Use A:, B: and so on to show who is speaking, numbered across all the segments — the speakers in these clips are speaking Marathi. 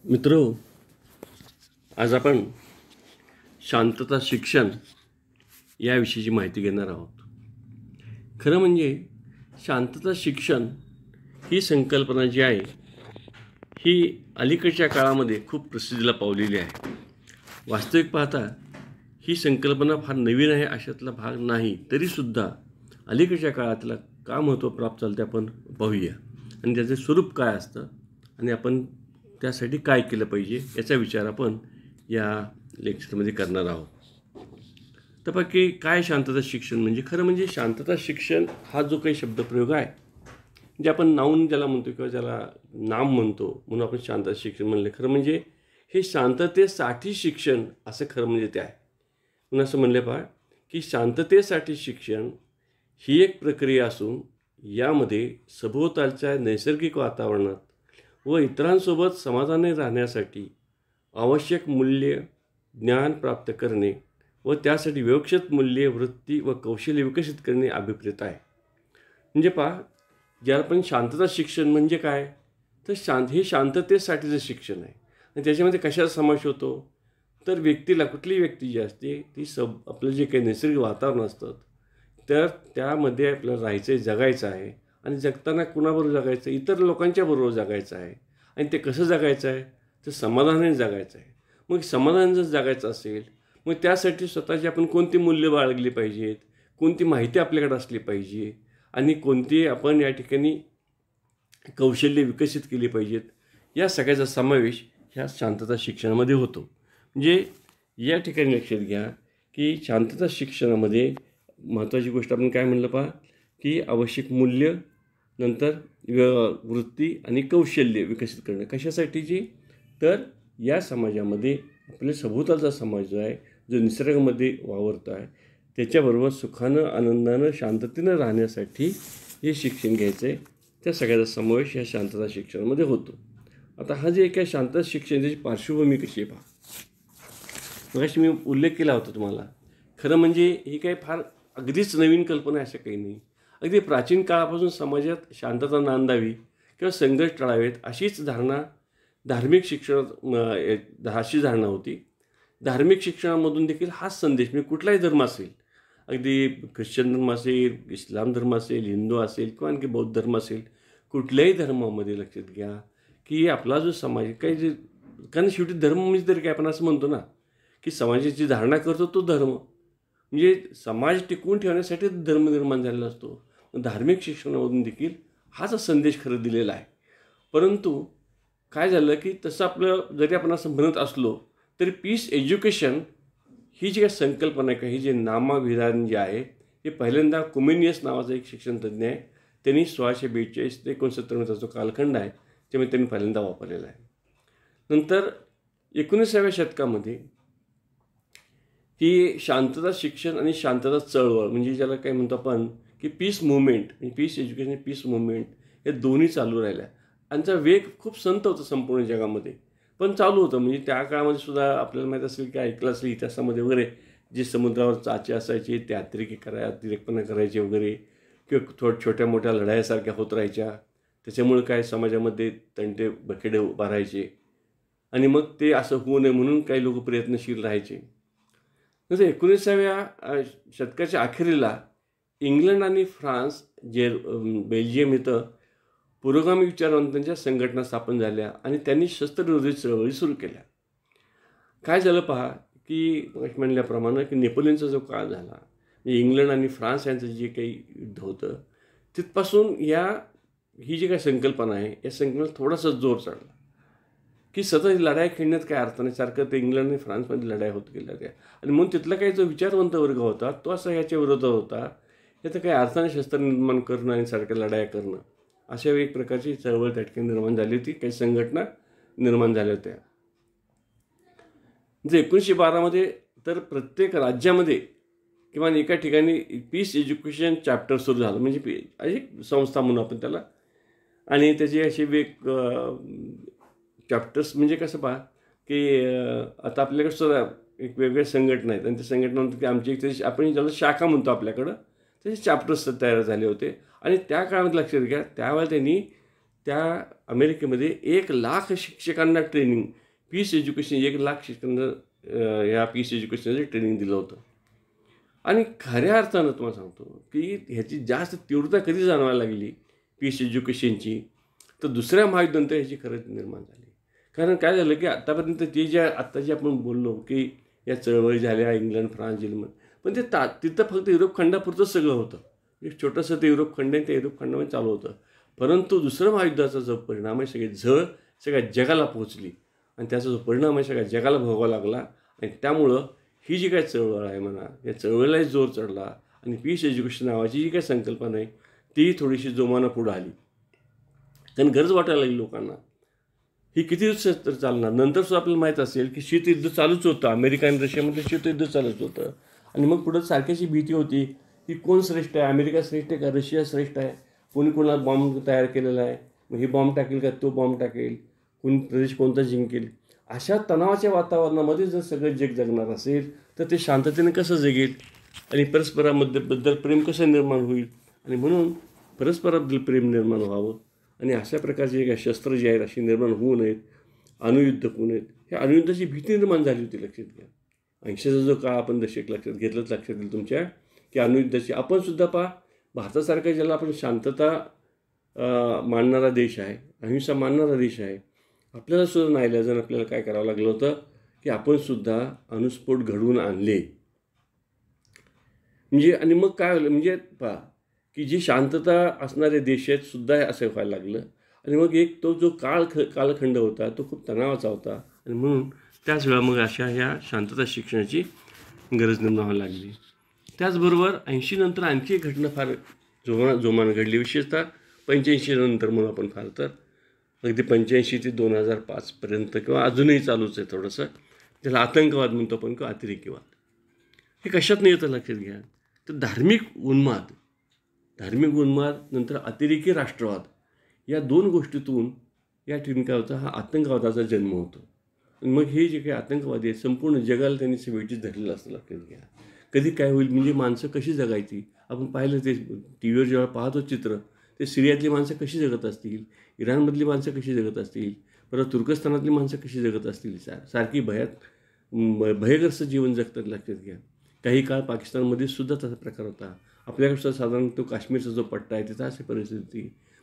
A: मित्रो, आज आपण शांतता शिक्षण याविषयीची माहिती घेणार आहोत. खरं म्हणजे शांतता शिक्षण ही संकल्पना जी आहे ही अलीकडच्या काळामध्ये खूप प्रसिद्धीला पावलेली आहे. वास्तविक पाहता ही संकल्पना फार नवीन आहे अशातला भाग नाही, तरीसुद्धा अलीकडच्या काळातला का महत्त्व प्राप्त झालं ते आपण पाहूया आणि त्याचे स्वरूप काय असतं आणि आपण त्यासाठी काय केलं पाहिजे याचा विचार आपण या लेक्चरमध्ये करणार आहोत. तर बाकी काय शांतता शिक्षण म्हणजे? खरं म्हणजे शांतता शिक्षण हा जो काही शब्दप्रयोग आहे, जे आपण नाऊन ज्याला म्हणतो किंवा ज्याला नाम म्हणतो म्हणून आपण शांतता शिक्षण म्हणले, खरं म्हणजे हे शांततेसाठी शिक्षण असं खरं म्हणजे ते आहे. म्हणून असं म्हणले पहा की शांततेसाठी शिक्षण ही एक प्रक्रिया असून यामध्ये सभोवतालच्या नैसर्गिक वातावरणात व इतरांसोबत समाधानी राहण्यासाठी आवश्यक मूल्य ज्ञान प्राप्त करणे व त्यासाठी व्यवस्थित मूल्ये वृत्ती व कौशल्य विकसित करणे अभिप्रेत आहे. म्हणजे पहा, ज्याला पण शांतता शिक्षण म्हणजे काय, तर हे शांततेसाठीचं शिक्षण आहे. आणि त्याच्यामध्ये कशाचा समावेश होतो, तर व्यक्तीला, कुठलीही व्यक्ती जी असते ती आपलं जे काही नैसर्गिक वातावरण असतं तर त्यामध्ये आपल्याला राहायचं आहे, जगायचं आहे. आणि जगताना कुणाबरोबर जगायचं, इतर लोकांच्या बरोबर जगायचं आहे. आणि ते कसं जगायचं आहे, तर समाधानाने जगायचं आहे. मग समाधान जर जगायचं असेल, मग त्यासाठी स्वतःची आपण कोणती मूल्य बाळगली पाहिजेत, कोणती माहिती आपल्याकडे असली पाहिजे आणि कोणती आपण या ठिकाणी कौशल्य विकसित केली पाहिजेत, या सगळ्याचा समावेश ह्या शांतता शिक्षणामध्ये होतो. म्हणजे या ठिकाणी लक्षात घ्या की शांतता शिक्षणामध्ये महत्त्वाची गोष्ट आपण काय म्हणलं पहा की आवश्यक मूल्य, नंतर वृत्ती आणि कौशल्य विकसित करणं. कशासाठीची, तर या समाजामध्ये आपल्या सभोवतालचा समाज जो आहे, जो निसर्गामध्ये वावरतो आहे, त्याच्याबरोबर सुखानं, आनंदानं, शांततेनं राहण्यासाठी हे शिक्षण घ्यायचं आहे. त्या सगळ्याचा समावेश ह्या शांतता शिक्षणामध्ये होतो. आता हा जे काय शांतता शिक्षण, त्याची पार्श्वभूमी कशी आहे पहा. मगाशी मी उल्लेख केला होता तुम्हाला. खरं म्हणजे ही काही फार अगदीच नवीन कल्पना आहे असं काही नाही. अगदी प्राचीन काळापासून समाजात शांतता नांदावी किंवा संघर्ष टाळावेत अशीच धारणा धार्मिक शिक्षणात अशी धारणा होती. धार्मिक शिक्षणामधून देखील हाच संदेश, म्हणजे कुठलाही धर्म असेल, अगदी ख्रिश्चन धर्म असेल, इस्लाम धर्म असेल, हिंदू असेल किंवा आणखी बौद्ध धर्म असेल, कुठल्याही धर्मामध्ये लक्षात घ्या की आपला जो समाज काही जे, कारण शेवटी धर्म म्हणजे तरी काय, आपण असं म्हणतो ना की समाजाची धारणा करतो तो धर्म, म्हणजे समाज टिकवून ठेवण्यासाठी धर्म निर्माण झालेला असतो. धार्मिक शिक्षणामधून देखील हाच संदेश खरं दिलेला आहे. परंतु काय झालं की तसं आपलं जरी आपण असं म्हणत असलो तरी पीस एज्युकेशन ही जी काही संकल्पना आहे, ही जे नामाविधान जे आहे, हे पहिल्यांदा कुमेनियस नावाचा एक शिक्षणतज्ञ आहे, त्यांनी 1642 ते 69 जो कालखंड आहे त्यामुळे त्यांनी पहिल्यांदा वापरलेला आहे. नंतर 19व्या शतकामध्ये ही शांतता शिक्षण आणि शांतता चळवळ, म्हणजे ज्याला काय म्हणतो आपण की पीस मुवमेंट, म्हणजे पीस एज्युकेशन, पीस मुवमेंट, हे दोन्ही चालू राहिल्या. त्यांचा वेग खूप संत होता संपूर्ण जगामध्ये, पण चालू होतं. म्हणजे त्या काळामध्ये सुद्धा आपल्याला माहीत असेल की ऐकलं असेल इतिहासामध्ये वगैरे, जे समुद्रावर चाचे असायचे ते अतिरेकपणा करायचे वगैरे, किंवा छोट्या मोठ्या लढाईसारख्या होत राहायच्या. त्याच्यामुळे काय समाजामध्ये तंटे बखेडे भरायचे आणि मग ते असं होऊ नये म्हणून काही लोक प्रयत्नशील राहायचे. नंतर 19व्या शतकाच्या अखेरीला इंग्लंड आणि फ्रान्स, बेल्जियम इथं पुरोगामी विचारवंतांच्या संघटना स्थापन झाल्या आणि त्यांनी शस्त्रविरोधी चळवळी सुरू केल्या. काय झालं पहा की म्हणल्याप्रमाणे की नेपोलियनचा जो काळ झाला, म्हणजे इंग्लंड आणि फ्रान्स यांचं जे काही युद्ध होतं, तिथपासून ही जी काही संकल्पना आहे, या संकल्पनेला थोडासा जोर चढला की सतत लढाई खेळण्यात काय अर्थ नाही. सारखं ते इंग्लंड आणि फ्रान्समध्ये लढाई होत गेल्या त्या, आणि म्हणून तिथला काही जो विचारवंत वर्ग होता तो असा ह्याच्या विरोधात होता, याचं काही अर्थाने शस्त्र निर्माण करणं आणि सारख्या लढाया करणं, अशा एक प्रकारची चळवळ त्या ठिकाणी निर्माण झाली होती. काही संघटना निर्माण झाल्या होत्या. जे 1912मध्ये तर प्रत्येक राज्यामध्ये किंवा एका ठिकाणी पीस एज्युकेशन चॅप्टर सुरू झालं, म्हणजे एक संस्था म्हणून आपण त्याला, आणि त्याचे असे चॅप्टर्स, म्हणजे कसं पहा की आता आपल्याकडे सुद्धा एक वेगवेगळ्या संघटना आहेत आणि त्या संघटना म्हणतो की आमची एक आपण ज्याला शाखा म्हणतो आपल्याकडं, त्याचे चॅप्टर्स तयार झाले होते. आणि त्या काळामध्ये लक्षात घ्या, त्यावेळेला त्यांनी त्या अमेरिकेमध्ये 1,00,000 शिक्षकांना ट्रेनिंग, पीस एज्युकेशन 1,00,000 शिक्षकांना या पीस एज्युकेशनचं ट्रेनिंग दिलं होतं. आणि खऱ्या अर्थानं तुम्हाला सांगतो की ह्याची जास्त तीव्रता कधी जाणवायला लागली पीस एज्युकेशनची, तर दुसऱ्या महायुद्धानंतर ह्याची खरंच निर्माण झाली. कारण काय झालं की आत्तापर्यंत ते जे आत्ता जे आपण बोललो की या चळवळी झाल्या इंग्लंड, फ्रान्स, जर्मन, पण ते तिथं फक्त युरोप खंडापुरतंच सगळं होतं. एक छोटंसं ते युरोप खंड आहे, त्या युरोप खंडामध्ये चालू होतं. परंतु दुसरं महायुद्धाचा जो परिणाम आहे, सगळी झळ सगळ्या जगाला पोहोचली आणि त्याचा जो परिणाम आहे सगळ्या जगाला भोगावा लागला. आणि त्यामुळं ही जी काय चळवळ आहे म्हणा, या चळवळीलाही जोर चढला आणि पीस एज्युकेशन नावाची जी काय संकल्पना आहे ती थोडीशी जोमानं पुढं आली. कारण गरज वाटायला लागली लोकांना. ही किती दिवस तर चालणार. नंतर सुद्धा आपल्याला माहीत असेल की शीतयुद्ध चालूच होतं, अमेरिका आणि रशियामध्ये शीतयुद्ध चालूच होतं. आणि मग पुढं सारख्याची भीती होती की कोण श्रेष्ठ आहे, अमेरिका श्रेष्ठ आहे का रशिया श्रेष्ठ आहे, कोणी कोणाला बॉम्ब तयार केलेला आहे, मग हे बॉम्ब टाकेल का तो बॉम्ब टाकेल, कोणी प्रदेश कोणता जिंकेल. अशा तणावाच्या वातावरणामध्ये जर सगळं जग जगणार असेल तर ते शांततेने कसं जगेल आणि परस्पराबद्दल प्रेम कसं निर्माण होईल. आणि म्हणून परस्पराबद्दल प्रेम निर्माण व्हावं आणि अशा प्रकारचे काही शस्त्र जे आहेत अशी निर्माण होऊ नयेत, अणुयुद्ध होऊ नयेत, ह्या अणुयुद्धाची भीती निर्माण झाली होती. लक्षात घ्या, 80चा जो काळ आपण दशक लक्षात घेतलंच, लक्षात येईल तुमच्या की अणुयुद्धाची आपण सुद्धा भारतासारखा ज्याला आपण शांतता मानणारा देश आहे, अहिंसा मानणारा देश आहे, आपल्याला सुद्धा नाईलाजानं आपल्याला काय करावं लागलं होतं की आपण सुद्धा अणुस्फोट घडवून आणले. म्हणजे आणि मग काय झालं म्हणजे की जी शांतता असणारे देश आहेत सुद्धा असं व्हायला लागलं. आणि मग एक तो जो कालखंड होता तो खूप तणावाचा होता. आणि म्हणून त्याच वेळा मग अशा ह्या शांतता शिक्षणाची गरज निर्माण व्हायला लागली. त्याचबरोबर 80 नंतर आणखी एक घटना फार जोमानं घडली, विशेषतः 85 नंतर म्हणून आपण फार तर अगदी 85 ते 2005पर्यंत किंवा अजूनही चालूच आहे थोडंसं, ज्याला आतंकवाद म्हणतो आपण किंवा अतिरेकीवाद. हे कशात नाही येतं लक्षात घ्या. तर धार्मिक उन्माद नंतर अतिरेकी राष्ट्रवाद या दोन गोष्टीतून या ठिकाणी काय होतं, हा आतंकवादाचा जन्म होतो. आणि मग हे जे काही आतंकवादी आहेत संपूर्ण जगाला त्यांनी वेठीस धरलेलं असतं. लक्षात घ्या, कधी काय होईल म्हणजे माणसं कशी जगायची. आपण पाहिलं ते टी व्हीवर जेव्हा पाहतो चित्र, ते सिरियातली माणसं कशी जगत असतील, इराणमधली माणसं कशी जगत असतील, परत तुर्कस्तानातली माणसं कशी जगत असतील, सारखी भयग्रस्त जीवन जगतात. लक्षात घ्या, काही काळ पाकिस्तानमध्ये सुद्धा तसा प्रकार होता. आपल्याकडे सुद्धा साधारण तो काश्मीरचा जो पट्टा आहे तिथं अशी परिस्थिती.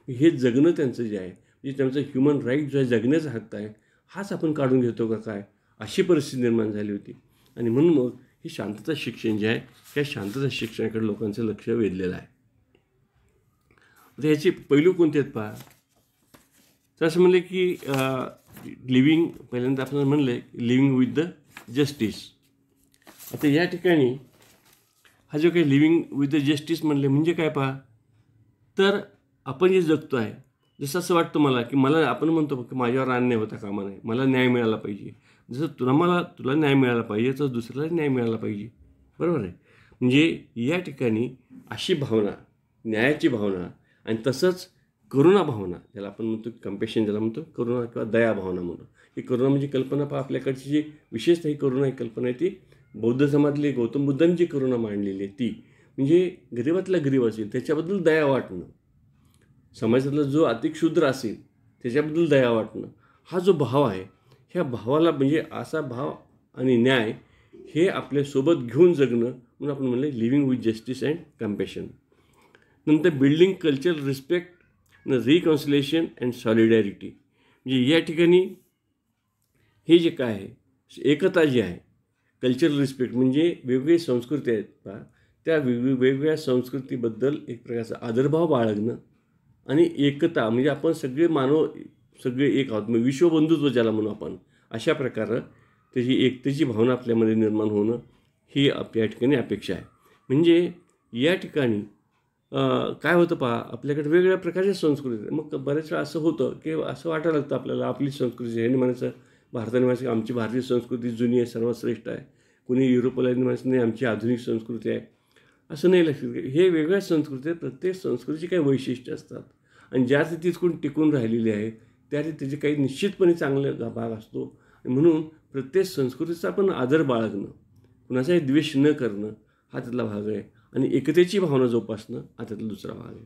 A: हे जगणं त्यांचं जे आहे म्हणजे त्यांचं ह्युमन राईट जो आहे, जगण्याचा हक्क आहे, हाच आपण काढून घेतो का काय, अशी परिस्थिती निर्माण झाली होती. आणि म्हणून मग हे शांतता शिक्षण जे आहे त्या शांतता शिक्षणाकडे लोकांचं लक्ष वेधलेलं आहे. आता ह्याचे पैलू कोणते आहेत तर असं म्हणले की पहिल्यांदा आपण म्हणलं लिव्हिंग विथ द जस्टिस. आता या ठिकाणी हा जो काही लिव्हिंग विथ द जस्टिस म्हणले म्हणजे काय तर आपण जे जगतो आहे, जसं असं वाटतं मला की आपण म्हणतो की माझ्यावर अन्याय होता कामा नये, मला न्याय मिळाला पाहिजे. जसं तुला न्याय मिळाला पाहिजे तर दुसऱ्याला न्याय मिळाला पाहिजे, बरोबर आहे. म्हणजे या ठिकाणी अशी भावना, न्यायाची भावना आणि तसंच करुणा भावना, ज्याला आपण म्हणतो कम्पॅशन, ज्याला म्हणतो करुणा किंवा दया भावना म्हणतो. ही करुणा म्हणजे कल्पना आपल्याकडची जी विशेषतः ही करुणा ही कल्पना आहे ती बौद्ध समाजातली गौतम बुद्धांनी जी करुणा मांडलेली आहे ती म्हणजे गरीबातला गरीब असेल त्याच्याबद्दल दया वाटणं, समाजातला जो अतिक्षुद्र असेल त्याच्याबद्दल दया वाटणं, हा जो भाव आहे ह्या भावाला म्हणजे असा भाव आणि न्याय हे आपल्यासोबत घेऊन जगणं म्हणून आपण म्हणलं living with justice and compassion. नंतर building cultural respect, reconciliation and solidarity. म्हणजे या ठिकाणी हे जे काय आहे एकता जी आहे, कल्चरल रिस्पेक्ट म्हणजे वेगवेगळी संस्कृती आहेत त्या वेगवेगळ्या संस्कृतीबद्दल एक प्रकारचा आदरभाव बाळगणं आणि एकता म्हणजे आपण सगळे मानव सगळे एक आहोत, मग विश्वबंधुत्व ज्याला म्हणू आपण, अशा प्रकारे त्याची एकतेची भावना आपल्यामध्ये निर्माण होणं ही या ठिकाणी अपेक्षा आहे. म्हणजे या ठिकाणी काय होतं आपल्याकडे वेगवेगळ्या प्रकारच्या संस्कृती. मग बऱ्याच वेळा असं होतं की असं वाटायला लागतं आपल्याला आपली संस्कृती आहे म्हणायचं, भारताने म्हणायचं आमची भारतीय संस्कृती जुनी आहे, सर्वात श्रेष्ठ आहे. कुणी युरोपलांनी म्हणायचं नाही आमची आधुनिक संस्कृती आहे. असं नाही लक्षात घ्या, हे वेगळ्या संस्कृती आहेत. प्रत्येक संस्कृतीची काही वैशिष्ट्य असतात आणि ज्या तिथून टिकून राहिलेली आहे त्या त्याचे काही निश्चितपणे चांगले भाग असतो. म्हणून प्रत्येक संस्कृतीचा आपण आदर बाळगणं, कुणाचाही द्वेष न करणं हा त्यातला भाग आहे आणि एकतेची भावना जोपासणं हा त्यातला दुसरा भाग आहे.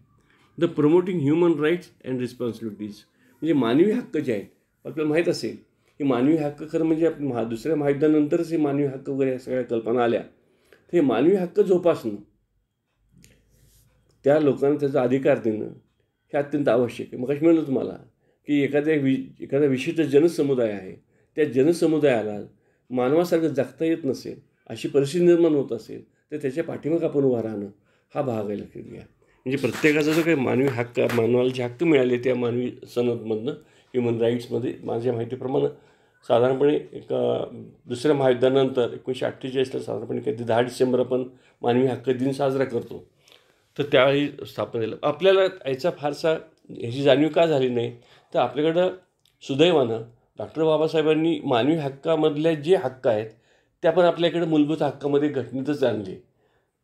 A: The promoting human rights and responsibilities. म्हणजे मानवी हक्क जे आहेत आपल्याला माहीत असेल की मानवी हक्क खरं म्हणजे दुसऱ्या महायुद्धानंतरच हे मानवी हक्क वगैरे या सगळ्या कल्पना आल्या. तर हे मानवी हक्क जोपासणं, त्या लोकांना त्याचा अधिकार देणं हे अत्यंत आवश्यक आहे. मग कशी म्हणलं तुम्हाला की एखादा विशिष्ट जनसमुदाय आहे, त्या जनसमुदायाला मानवासारखं जगता येत नसेल, अशी परिस्थिती निर्माण होत असेल, तर त्याच्या पाठीमागे आपण उभा राहणं हा भाग आहे. लक्षात घ्या. म्हणजे प्रत्येकाचा जो काही मानवी हक्क, मानवाला जे हक्क मिळाले त्या मानवी सनदमधनं, ह्युमन राईट्समध्ये, माझ्या माहितीप्रमाणे साधारणपणे दुसऱ्या महायुद्धानंतर 1948ला साधारणपणे कधी 10 डिसेंबर आपण मानवी हक्क दिन साजरा करतो. तर त्यावेळी स्थापन झालं. आपल्याला याचा फारसा ह्याची जाणीव का झाली नाही, तर आपल्याकडं सुदैवानं डॉक्टर बाबासाहेबांनी मानवी हक्कामधले जे हक्क आहेत त्या पण आपल्याकडे मूलभूत हक्कामध्ये घटनेतच आणले.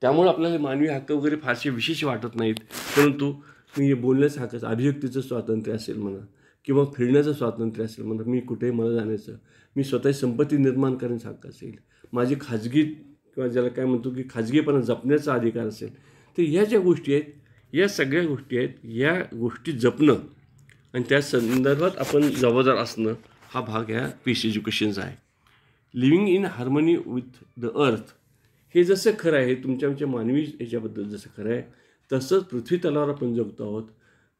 A: त्यामुळे आपल्याला मानवी हक्क वगैरे फारसे विशेष वाटत नाहीत. परंतु मी बोलण्याचं हक्क, अभिव्यक्तीचं स्वातंत्र्य असेल म्हणा, किंवा फिरण्याचं स्वातंत्र्य असेल म्हणा, मी कुठेही मला जाण्याचं, मी स्वतःची संपत्ती निर्माण करण्याचा हक्क असेल, माझी खाजगी किंवा ज्याला काय म्हणतो की खाजगीपणा जपण्याचा अधिकार असेल, तर ह्या ज्या गोष्टी आहेत, या सगळ्या गोष्टी आहेत, या गोष्टी जपणं आणि त्या संदर्भात आपण जबाबदार असणं हा भाग ह्या पीस एज्युकेशनचा आहे. Living in harmony with the earth हे जसं खरं आहे, आमच्या मानवी याच्याबद्दल जसं खरं आहे, तसंच पृथ्वी तलावर आपण जगतो आहोत.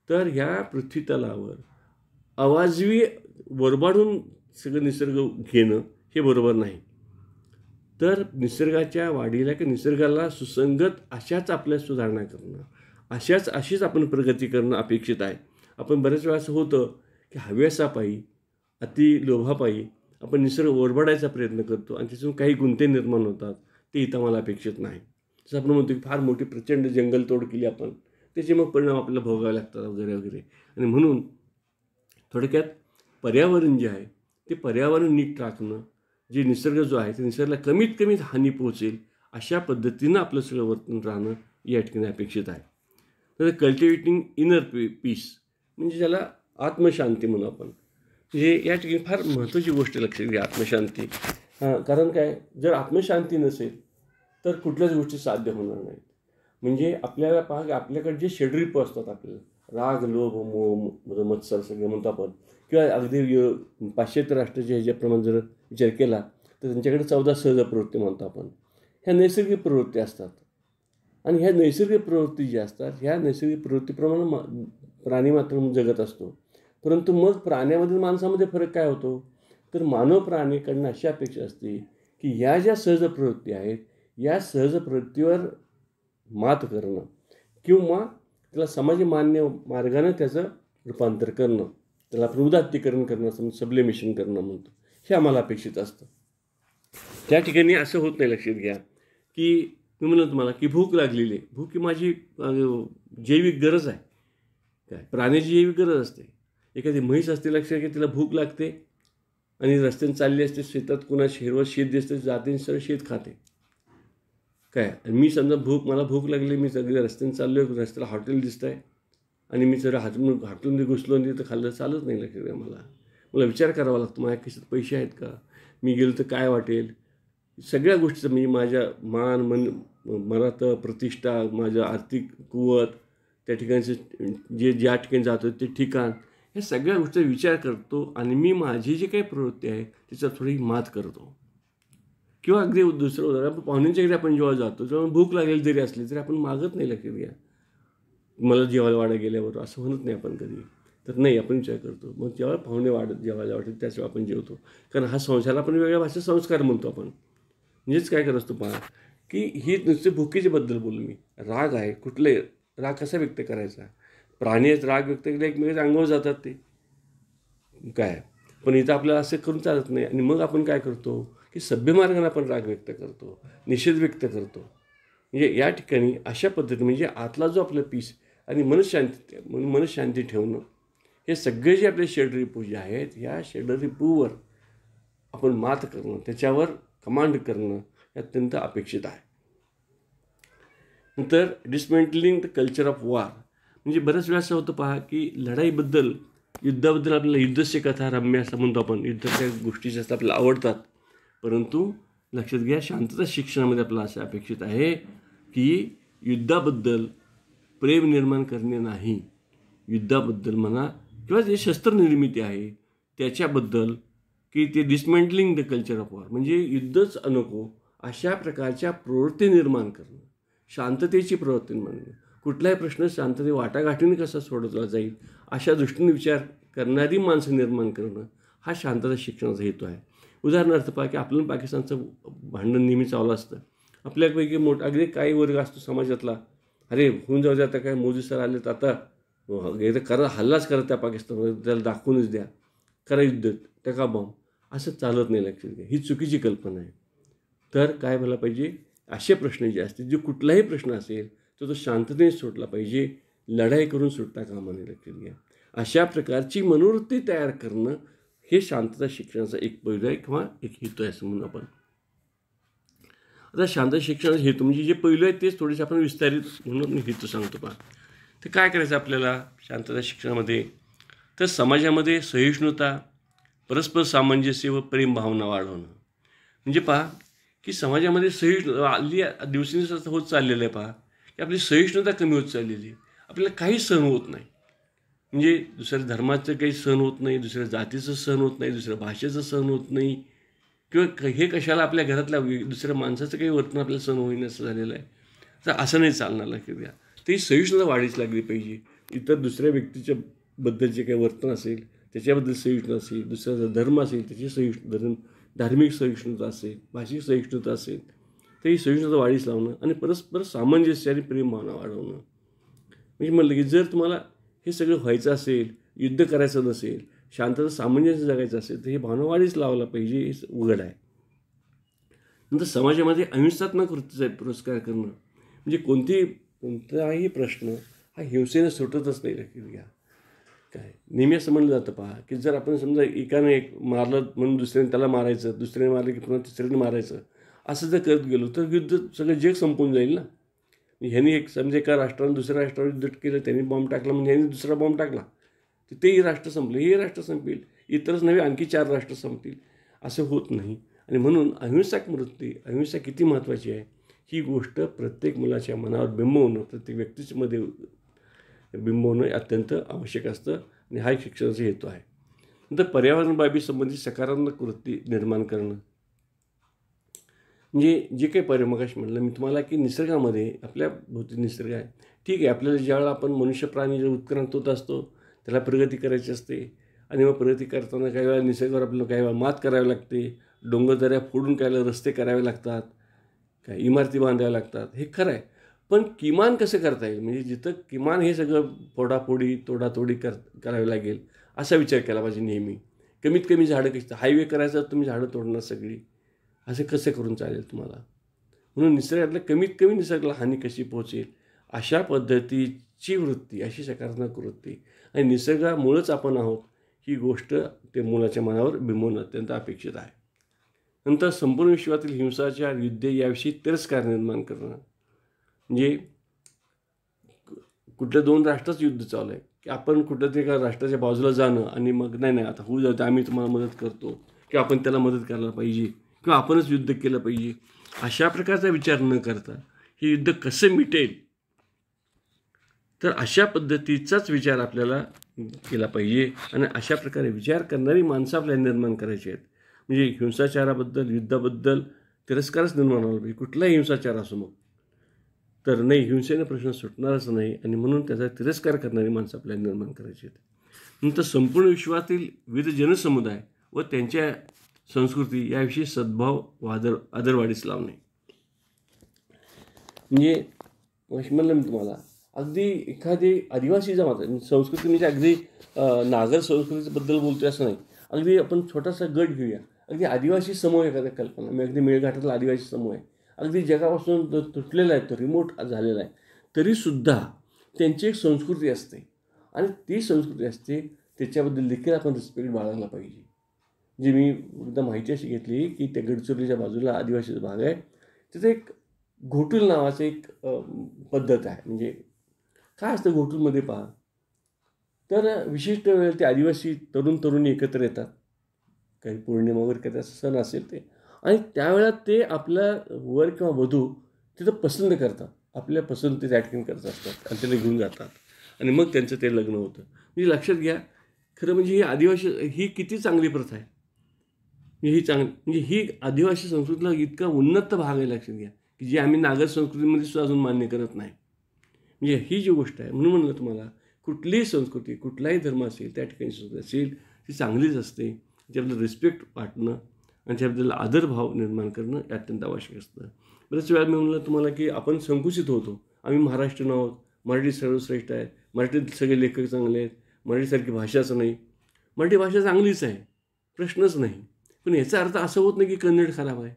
A: तर ह्या पृथ्वी तलावर अवाजवी वरबाडून सगळं निसर्ग घेणं हे बरोबर नाही. तर निसर्गाच्या वाढीला किंवा निसर्गाला सुसंगत अशाच आपल्या सुधारणा करणं, अशीच आपण प्रगती करणं अपेक्षित आहे. आपण बऱ्याच वेळा असं होतं की हव्यासापायी, अति लोभापायी आपण निसर्ग ओरबाडायचा प्रयत्न करतो आणि त्यातून काही गुंते निर्माण होतात. ते इथं मला अपेक्षित नाही. जसं आपण म्हणतो की फार मोठी प्रचंड जंगलतोड केली आपण, त्याचे मग परिणाम आपल्याला भोगावे लागतात वगैरे वगैरे. आणि म्हणून थोडक्यात पर्यावरण जे आहे ते पर्यावरण नीट राखणं, जे निसर्ग जो आहे ते निसर्गाला कमीत कमी हानी पोहोचेल अशा पद्धतीनं आपलं सगळं वर्तन राहणं या ठिकाणी अपेक्षित आहे. तर कल्टिवेटिंग इनर पीस म्हणजे ज्याला आत्मशांती म्हणू आपण, हे या ठिकाणी फार महत्त्वाची गोष्ट लक्षात घ्या, आत्मशांती. कारण काय, जर आत्मशांती नसेल तर कुठल्याच गोष्टी साध्य होणार नाहीत. म्हणजे आपल्याला आपल्याकडे जे षड्रिप असतात, आपल्याला राग, लोभ, मोह, मत्सर सगळे म्हणतो आपण, किंवा अगदी पाश्चात्य राष्ट्राच्या ह्याच्याप्रमाणे जर विचार केला तर त्यांच्याकडे 14 सहज प्रवृत्ती म्हणतो आपण. ह्या नैसर्गिक प्रवृत्ती असतात. आणि ह्या नैसर्गिक प्रवृत्ती ज्या असतात, ह्या नैसर्गिक प्रवृत्तीप्रमाणे प्राणी मात्र जगत असतो. परंतु मग प्राण्यामधील माणसामध्ये फरक काय होतो, तर मानव प्राणीकडनं अशी अपेक्षा असते की या ज्या सहज प्रवृत्ती आहेत, या सहज प्रवृत्तीवर मात करणं किंवा त्याला समाजमान्य मार्गानं त्याचं रूपांतर करणं, त्याला आपण उदात्तीकरण करणं, सबलिमेशन करणं म्हणतो, हे आम्हाला अपेक्षित असतं. त्या ठिकाणी असं होत नाही. लक्षात घ्या की मी म्हणलं तुम्हाला की भूक लागलेली आहे, भूक ही माझी जैविक गरज आहे. काय, प्राण्याची जैविक गरज असते. एखादी म्हैस असते, लक्षात घ्या, तिला भूक लागते आणि रस्त्याने चालली असते, शेतात कुणा हिरवं शेत दिसते, जाते सरळ शेत खाते. काय, मी समजा मला भूक लागली, मी सगळ्या रस्त्याने चाललो आहे, रस्त्याला हॉटेल दिसतं आहे आणि मी जर हॉटेलमध्ये घुसलो आणि तिथं खाल्लं चालत नाही. लक्षात घ्या, मला विचार करावा लागतो, माझ्या खिशात पैसे आहेत का, मी गेलो तर काय वाटेल, सगळ्या गोष्टीचं म्हणजे माझ्या मला तर प्रतिष्ठा, माझं आर्थिक कुवत, त्या ठिकाणचं ज्या ठिकाणी जातो ते ठिकाण, ह्या सगळ्या गोष्टीचा विचार करतो आणि मी माझी जी काही प्रवृत्ती आहे त्याच्यात थोडी मात करतो. किंवा अगदी दुसरं उदाहरण, आपण पाहुण्यांच्या घरी आपण जेव्हा जातो तेव्हा भूक लागलेली जरी असली तरी आपण मागत नाही. लक्षात घ्या, मला जेवायला वाढा गेल्यावर असं म्हणत नाही आपण कधी. तर नाही, आपण विचार करतो. मग जेव्हा पाहुणे जेवायला वाटेल त्याच वेळा आपण जेवतो. कारण हा संसाराला आपण वेगळ्या भाषेत संस्कार म्हणतो आपण. म्हणजेच काय करत असतो पहा की ही नुसते भुकेच्याबद्दल बोलू मी. राग आहे, कुठले राग कसा व्यक्त करायचा, प्राणी राग व्यक्त केले एकमेकांच्या अंगावर जातात ते काय, पण इथं आपल्याला असं करून चालत नाही. आणि मग आपण काय करतो की सभ्य मार्गाने आपण राग व्यक्त करतो, निषेध व्यक्त करतो. म्हणजे या ठिकाणी अशा पद्धतीने म्हणजे आतला जो आपला पीस आणि मनशांती ठेवणं, हे सगळे जे आपले षड्रिपू जे आहेत, ह्या षड्रिपूवर आपण मात करणं, त्याच्यावर कमांड करणं हे अत्यंत अपेक्षित आहे. नंतर dismantling the culture of war. म्हणजे बऱ्याच वेळा असं होतं पहा की युद्धाबद्दल आपल्याला युद्धस्य कथा रम्य असं म्हणतो आपण, युद्धाच्या गोष्टी जास्त आपल्याला आवडतात. परंतु लक्षात घ्या, शांतता शिक्षणामध्ये आपल्याला असं अपेक्षित आहे की युद्धाबद्दल प्रेम निर्माण करणे नाही, युद्धाबद्दल म्हणा किंवा जे शस्त्रनिर्मिती आहे त्याच्याबद्दल, की ते dismantling the culture of war, म्हणजे युद्धच नको अशा प्रकारच्या प्रवृत्ती निर्माण करणं, शांततेची प्रवृत्ती निर्माण करणं, कुठलाही प्रश्न शांतते वाटाघाटीने कसा सोडवला जाईल अशा दृष्टीने विचार करणारी माणसं निर्माण करणं हा शांतता शिक्षणाचा हेतू आहे. उदाहरणार्थ पहा की आपलं पाकिस्तानचं भांडण नेहमी चालू असतं. आपल्यापैकी मोठा अगदी काही वर्ग असतो समाजातला, अरे होऊन जाऊ द्या, आता काय मोदी सर आलेत, आता एकदा करा, हल्लाच करा त्या पाकिस्तानवर, त्याला दाखवूनच द्या, करा युद्ध, टाका बॉम्ब. असं चालत नाही, लक्षात घ्या. ही चुकीची कल्पना आहे. तर काय व्हायला पाहिजे, असे प्रश्न जे असतील, जे कुठलाही प्रश्न असेल तो शांततेने सुटला पाहिजे, लढाई करून सुटता कामा नये, लक्षात घ्या. अशा प्रकारची मनोवृत्ती तयार करणं हे शांतता शिक्षणाचा एक पैलू आहे किंवा एक हेतू आहे असं म्हणून आपण. आता शांतता शिक्षणाचा हेतू म्हणजे जे पैलू आहेत तेच थोडेसे आपण विस्तारित म्हणून हेतू सांगतो पहा. तर काय करायचं आपल्याला शांतता शिक्षणामध्ये, तर समाजामध्ये सहिष्णुता, परस्पर सामंजस्य व प्रेम भावना वाढवणं. म्हणजे पहा की समाजामध्ये सहिष्णुता हल्ली दिवसेंदिवस होत चाललेलं आहे. पहा की आपली सहिष्णुता कमी होत चाललेली आहे. आपल्याला काही सहन होत नाही, म्हणजे दुसऱ्या धर्माचं काही सहन होत नाही, दुसऱ्या जातीचं सहन होत नाही, दुसऱ्या भाषेचं सहन होत नाही, किंवा हे कशाला आपल्या घरातल्या दुसऱ्या माणसाचं काही वर्तन आपल्याला सहन होईन असं झालेलं आहे. तर असं नाही चालणार, लक्षात घ्या. ती सहिष्णुता वाढीच लागली पाहिजे. इतर दुसऱ्या व्यक्तीच्या बद्दल जे काही वर्तन असेल त्याच्याबद्दल सहिष्णुता असेल, दुसऱ्याचा धर्म असेल त्याची धार्मिक सहिष्णुता असेल, भाषिक सहिष्णुता असेल, तर ही सहिष्णुता वाढीस लावणं आणि परस्पर सामंजस्य आणि प्रेम भावना वाढवणं. म्हणजे म्हटलं की जर तुम्हाला हे सगळं व्हायचं असेल, युद्ध करायचं नसेल, शांतता सामंजस्य जगायचं असेल, तर हे भावना वाढीच लावायला पाहिजे, हे उघड आहे. नंतर समाजामध्ये अहिंसात्मक वृत्तीचा पुरस्कार करणं, म्हणजे कोणताही प्रश्न हा हिंसेनं सुटतच नाही, लक्षात घ्या. काय नेहमी असं म्हणलं जातं पहा की जर आपण समजा एकाने एक मारलं म्हणून दुसऱ्याने त्याला मारायचं, दुसऱ्याने मारलं की पुन्हा तिसऱ्याने मारायचं, असं जर करत गेलो तर युद्ध सगळं जग संपून जाईल ना. ह्यांनी एक समजा एका राष्ट्राने दुसऱ्या राष्ट्रावर युद्ध केलं, त्यांनी बॉम्ब टाकला म्हणजे ह्यांनी दुसरा बॉम्ब टाकला, तर तेही राष्ट्र संपले, हे राष्ट्र संपेल, इतरच नव्हे आणखी 4 राष्ट्र संपतील. असं होत नाही. आणि म्हणून अहिंसा किती महत्त्वाची आहे ही गोष्ट प्रत्येक मुलाच्या मनावर बिंबवणं, प्रत्येक व्यक्तीमध्ये बिंबवणं अत्यंत आवश्यक असतं आणि हा एक शिक्षणाचा हेतू आहे. नंतर पर्यावरण बाबी संबंधित सकारात्मक वृत्ती निर्माण करणं, म्हणजे जे काही मगाशी म्हटलं मी तुम्हाला की निसर्गामध्ये आपल्या भोवती निसर्ग आहे. ठीक आहे, आपल्याला ज्यावेळेला आपण मनुष्य प्राणी उत्क्रांत होत असतो त्याला प्रगती करायची असते आणि मग प्रगती करताना काही वेळा निसर्गावर आपल्याला काही वेळा मात करावी लागते, डोंगरदऱ्या फोडून काही वेळा रस्ते करावे लागतात, काय इमारती बांधाव्या लागतात, हे खरं आहे. पण किमान कसं करता येईल, म्हणजे जिथं किमान हे सगळं फोडाफोडी तोडातोडी करावी लागेल असा विचार केला पाहिजे नेहमी. कमीत कमी झाडं कशी, हायवे करायचं तुम्ही झाडं तोडणार सगळी, असं कसं करून चालेल तुम्हाला. म्हणून निसर्गातल्या कमीत कमी निसर्गाला हानी कशी पोहोचेल अशा पद्धतीची वृत्ती, अशी सकारात्मक वृत्ती आणि निसर्गामुळंच आपण आहोत ही गोष्ट ते मुलाच्या मनावर बिंबवणं अत्यंत अपेक्षित आहे. नंतर संपूर्ण विश्वातील हिंसाचार, युद्ध याविषयी तिरस्कार निर्माण करणं, म्हणजे कुठल्या 2 राष्ट्राचं युद्ध चालू आहे की आपण कुठं ते एका राष्ट्राच्या बाजूला जाणं आणि मग नाही आता होऊ जातं, आम्ही तुम्हाला मदत करतो किंवा आपण त्याला मदत करायला पाहिजे किंवा आपणच युद्ध केलं पाहिजे, अशा प्रकारचा विचार न करता हे युद्ध कसं मिटेल, तर अशा पद्धतीचाच विचार आपल्याला केला पाहिजे आणि अशा प्रकारे विचार करणारी माणसं आपल्याला निर्माण करायची आहेत. म्हणजे हिंसाचाराबद्दल, युद्धाबद्दल तिरस्कारच निर्माण व्हायला पाहिजे. कुठलाही हिंसाचार असो मग, तर नाही, हिंसेने प्रश्न सुटणारच नाही आणि म्हणून त्याचा तिरस्कार करणारी माणसं आपल्याला निर्माण करायची आहेत. नंतर संपूर्ण विश्वातील विविध जनसमुदाय व त्यांच्या संस्कृती याविषयी सद्भाव व आदरवाढीस लावणे. म्हणजे म्हणलं मी तुम्हाला, अगदी एखादी आदिवासी जमात संस्कृती म्हणजे अगदी नागर संस्कृतीबद्दल बोलतोय असं नाही, अगदी आपण छोटासा गट घेऊया, अगदी आदिवासी समूह एखाद्या कल्पना, मी अगदी मेळघाटातला आदिवासी समूह आहे, अगदी जगापासून तुटलेला आहे, तो रिमोट झालेला आहे, तरीसुद्धा त्यांची एक संस्कृती असते आणि ती संस्कृती असते त्याच्याबद्दल देखील आपण रिस्पेक्ट बाळगला पाहिजे. जे मी एकदा माहिती अशी घेतली की त्या गडचिरोलीच्या बाजूला आदिवासीचा भाग आहे, तिथे एक घोटुल नावाचं एक पद्धत आहे. म्हणजे काय असतं घोटुलमध्ये पहा, तर विशिष्ट वेळेला ते आदिवासी तरुणी एकत्र येतात, काही पौर्णिमा वगैरे काही सण असेल ते, आणि त्यावेळेला ते आपला वर किंवा वधू तिथं पसंत करतात, आपल्या पसंतीचं ॲक्टिंग करत असतात आणि त्याला घेऊन जातात आणि मग त्यांचं ते लग्न होतं. म्हणजे लक्षात घ्या खरं म्हणजे ही आदिवासी ही किती चांगली प्रथा आहे. म्हणजे ही आदिवासी संस्कृतीला इतका उन्नत भाग आहे, लक्षात घ्या, की जी आम्ही नागर संस्कृतीमध्ये सुद्धा अजून मान्य करत नाही. म्हणजे ही जी गोष्ट आहे, म्हणून म्हणलं तुम्हाला, कुठलीही संस्कृती, कुठलाही धर्म असेल, त्या ठिकाणी संस्कृती असेल ती चांगलीच असते. त्याच्याबद्दल रिस्पेक्ट वाटणं आणि त्याबद्दल आदरभाव निर्माण करणं हे अत्यंत आवश्यक असतं. बऱ्याच वेळा मी म्हणलं तुम्हाला की आपण संकुचित होतो. आम्ही महाराष्ट्रीयन आहोत, मराठी सर्वश्रेष्ठ आहे, मराठीत सगळे लेखक चांगले आहेत, मराठीसारखी भाषाच नाही. मराठी भाषा चांगलीच आहे, प्रश्नच नाही. पण याचा अर्थ असं होत नाही की कन्नड खराब आहे,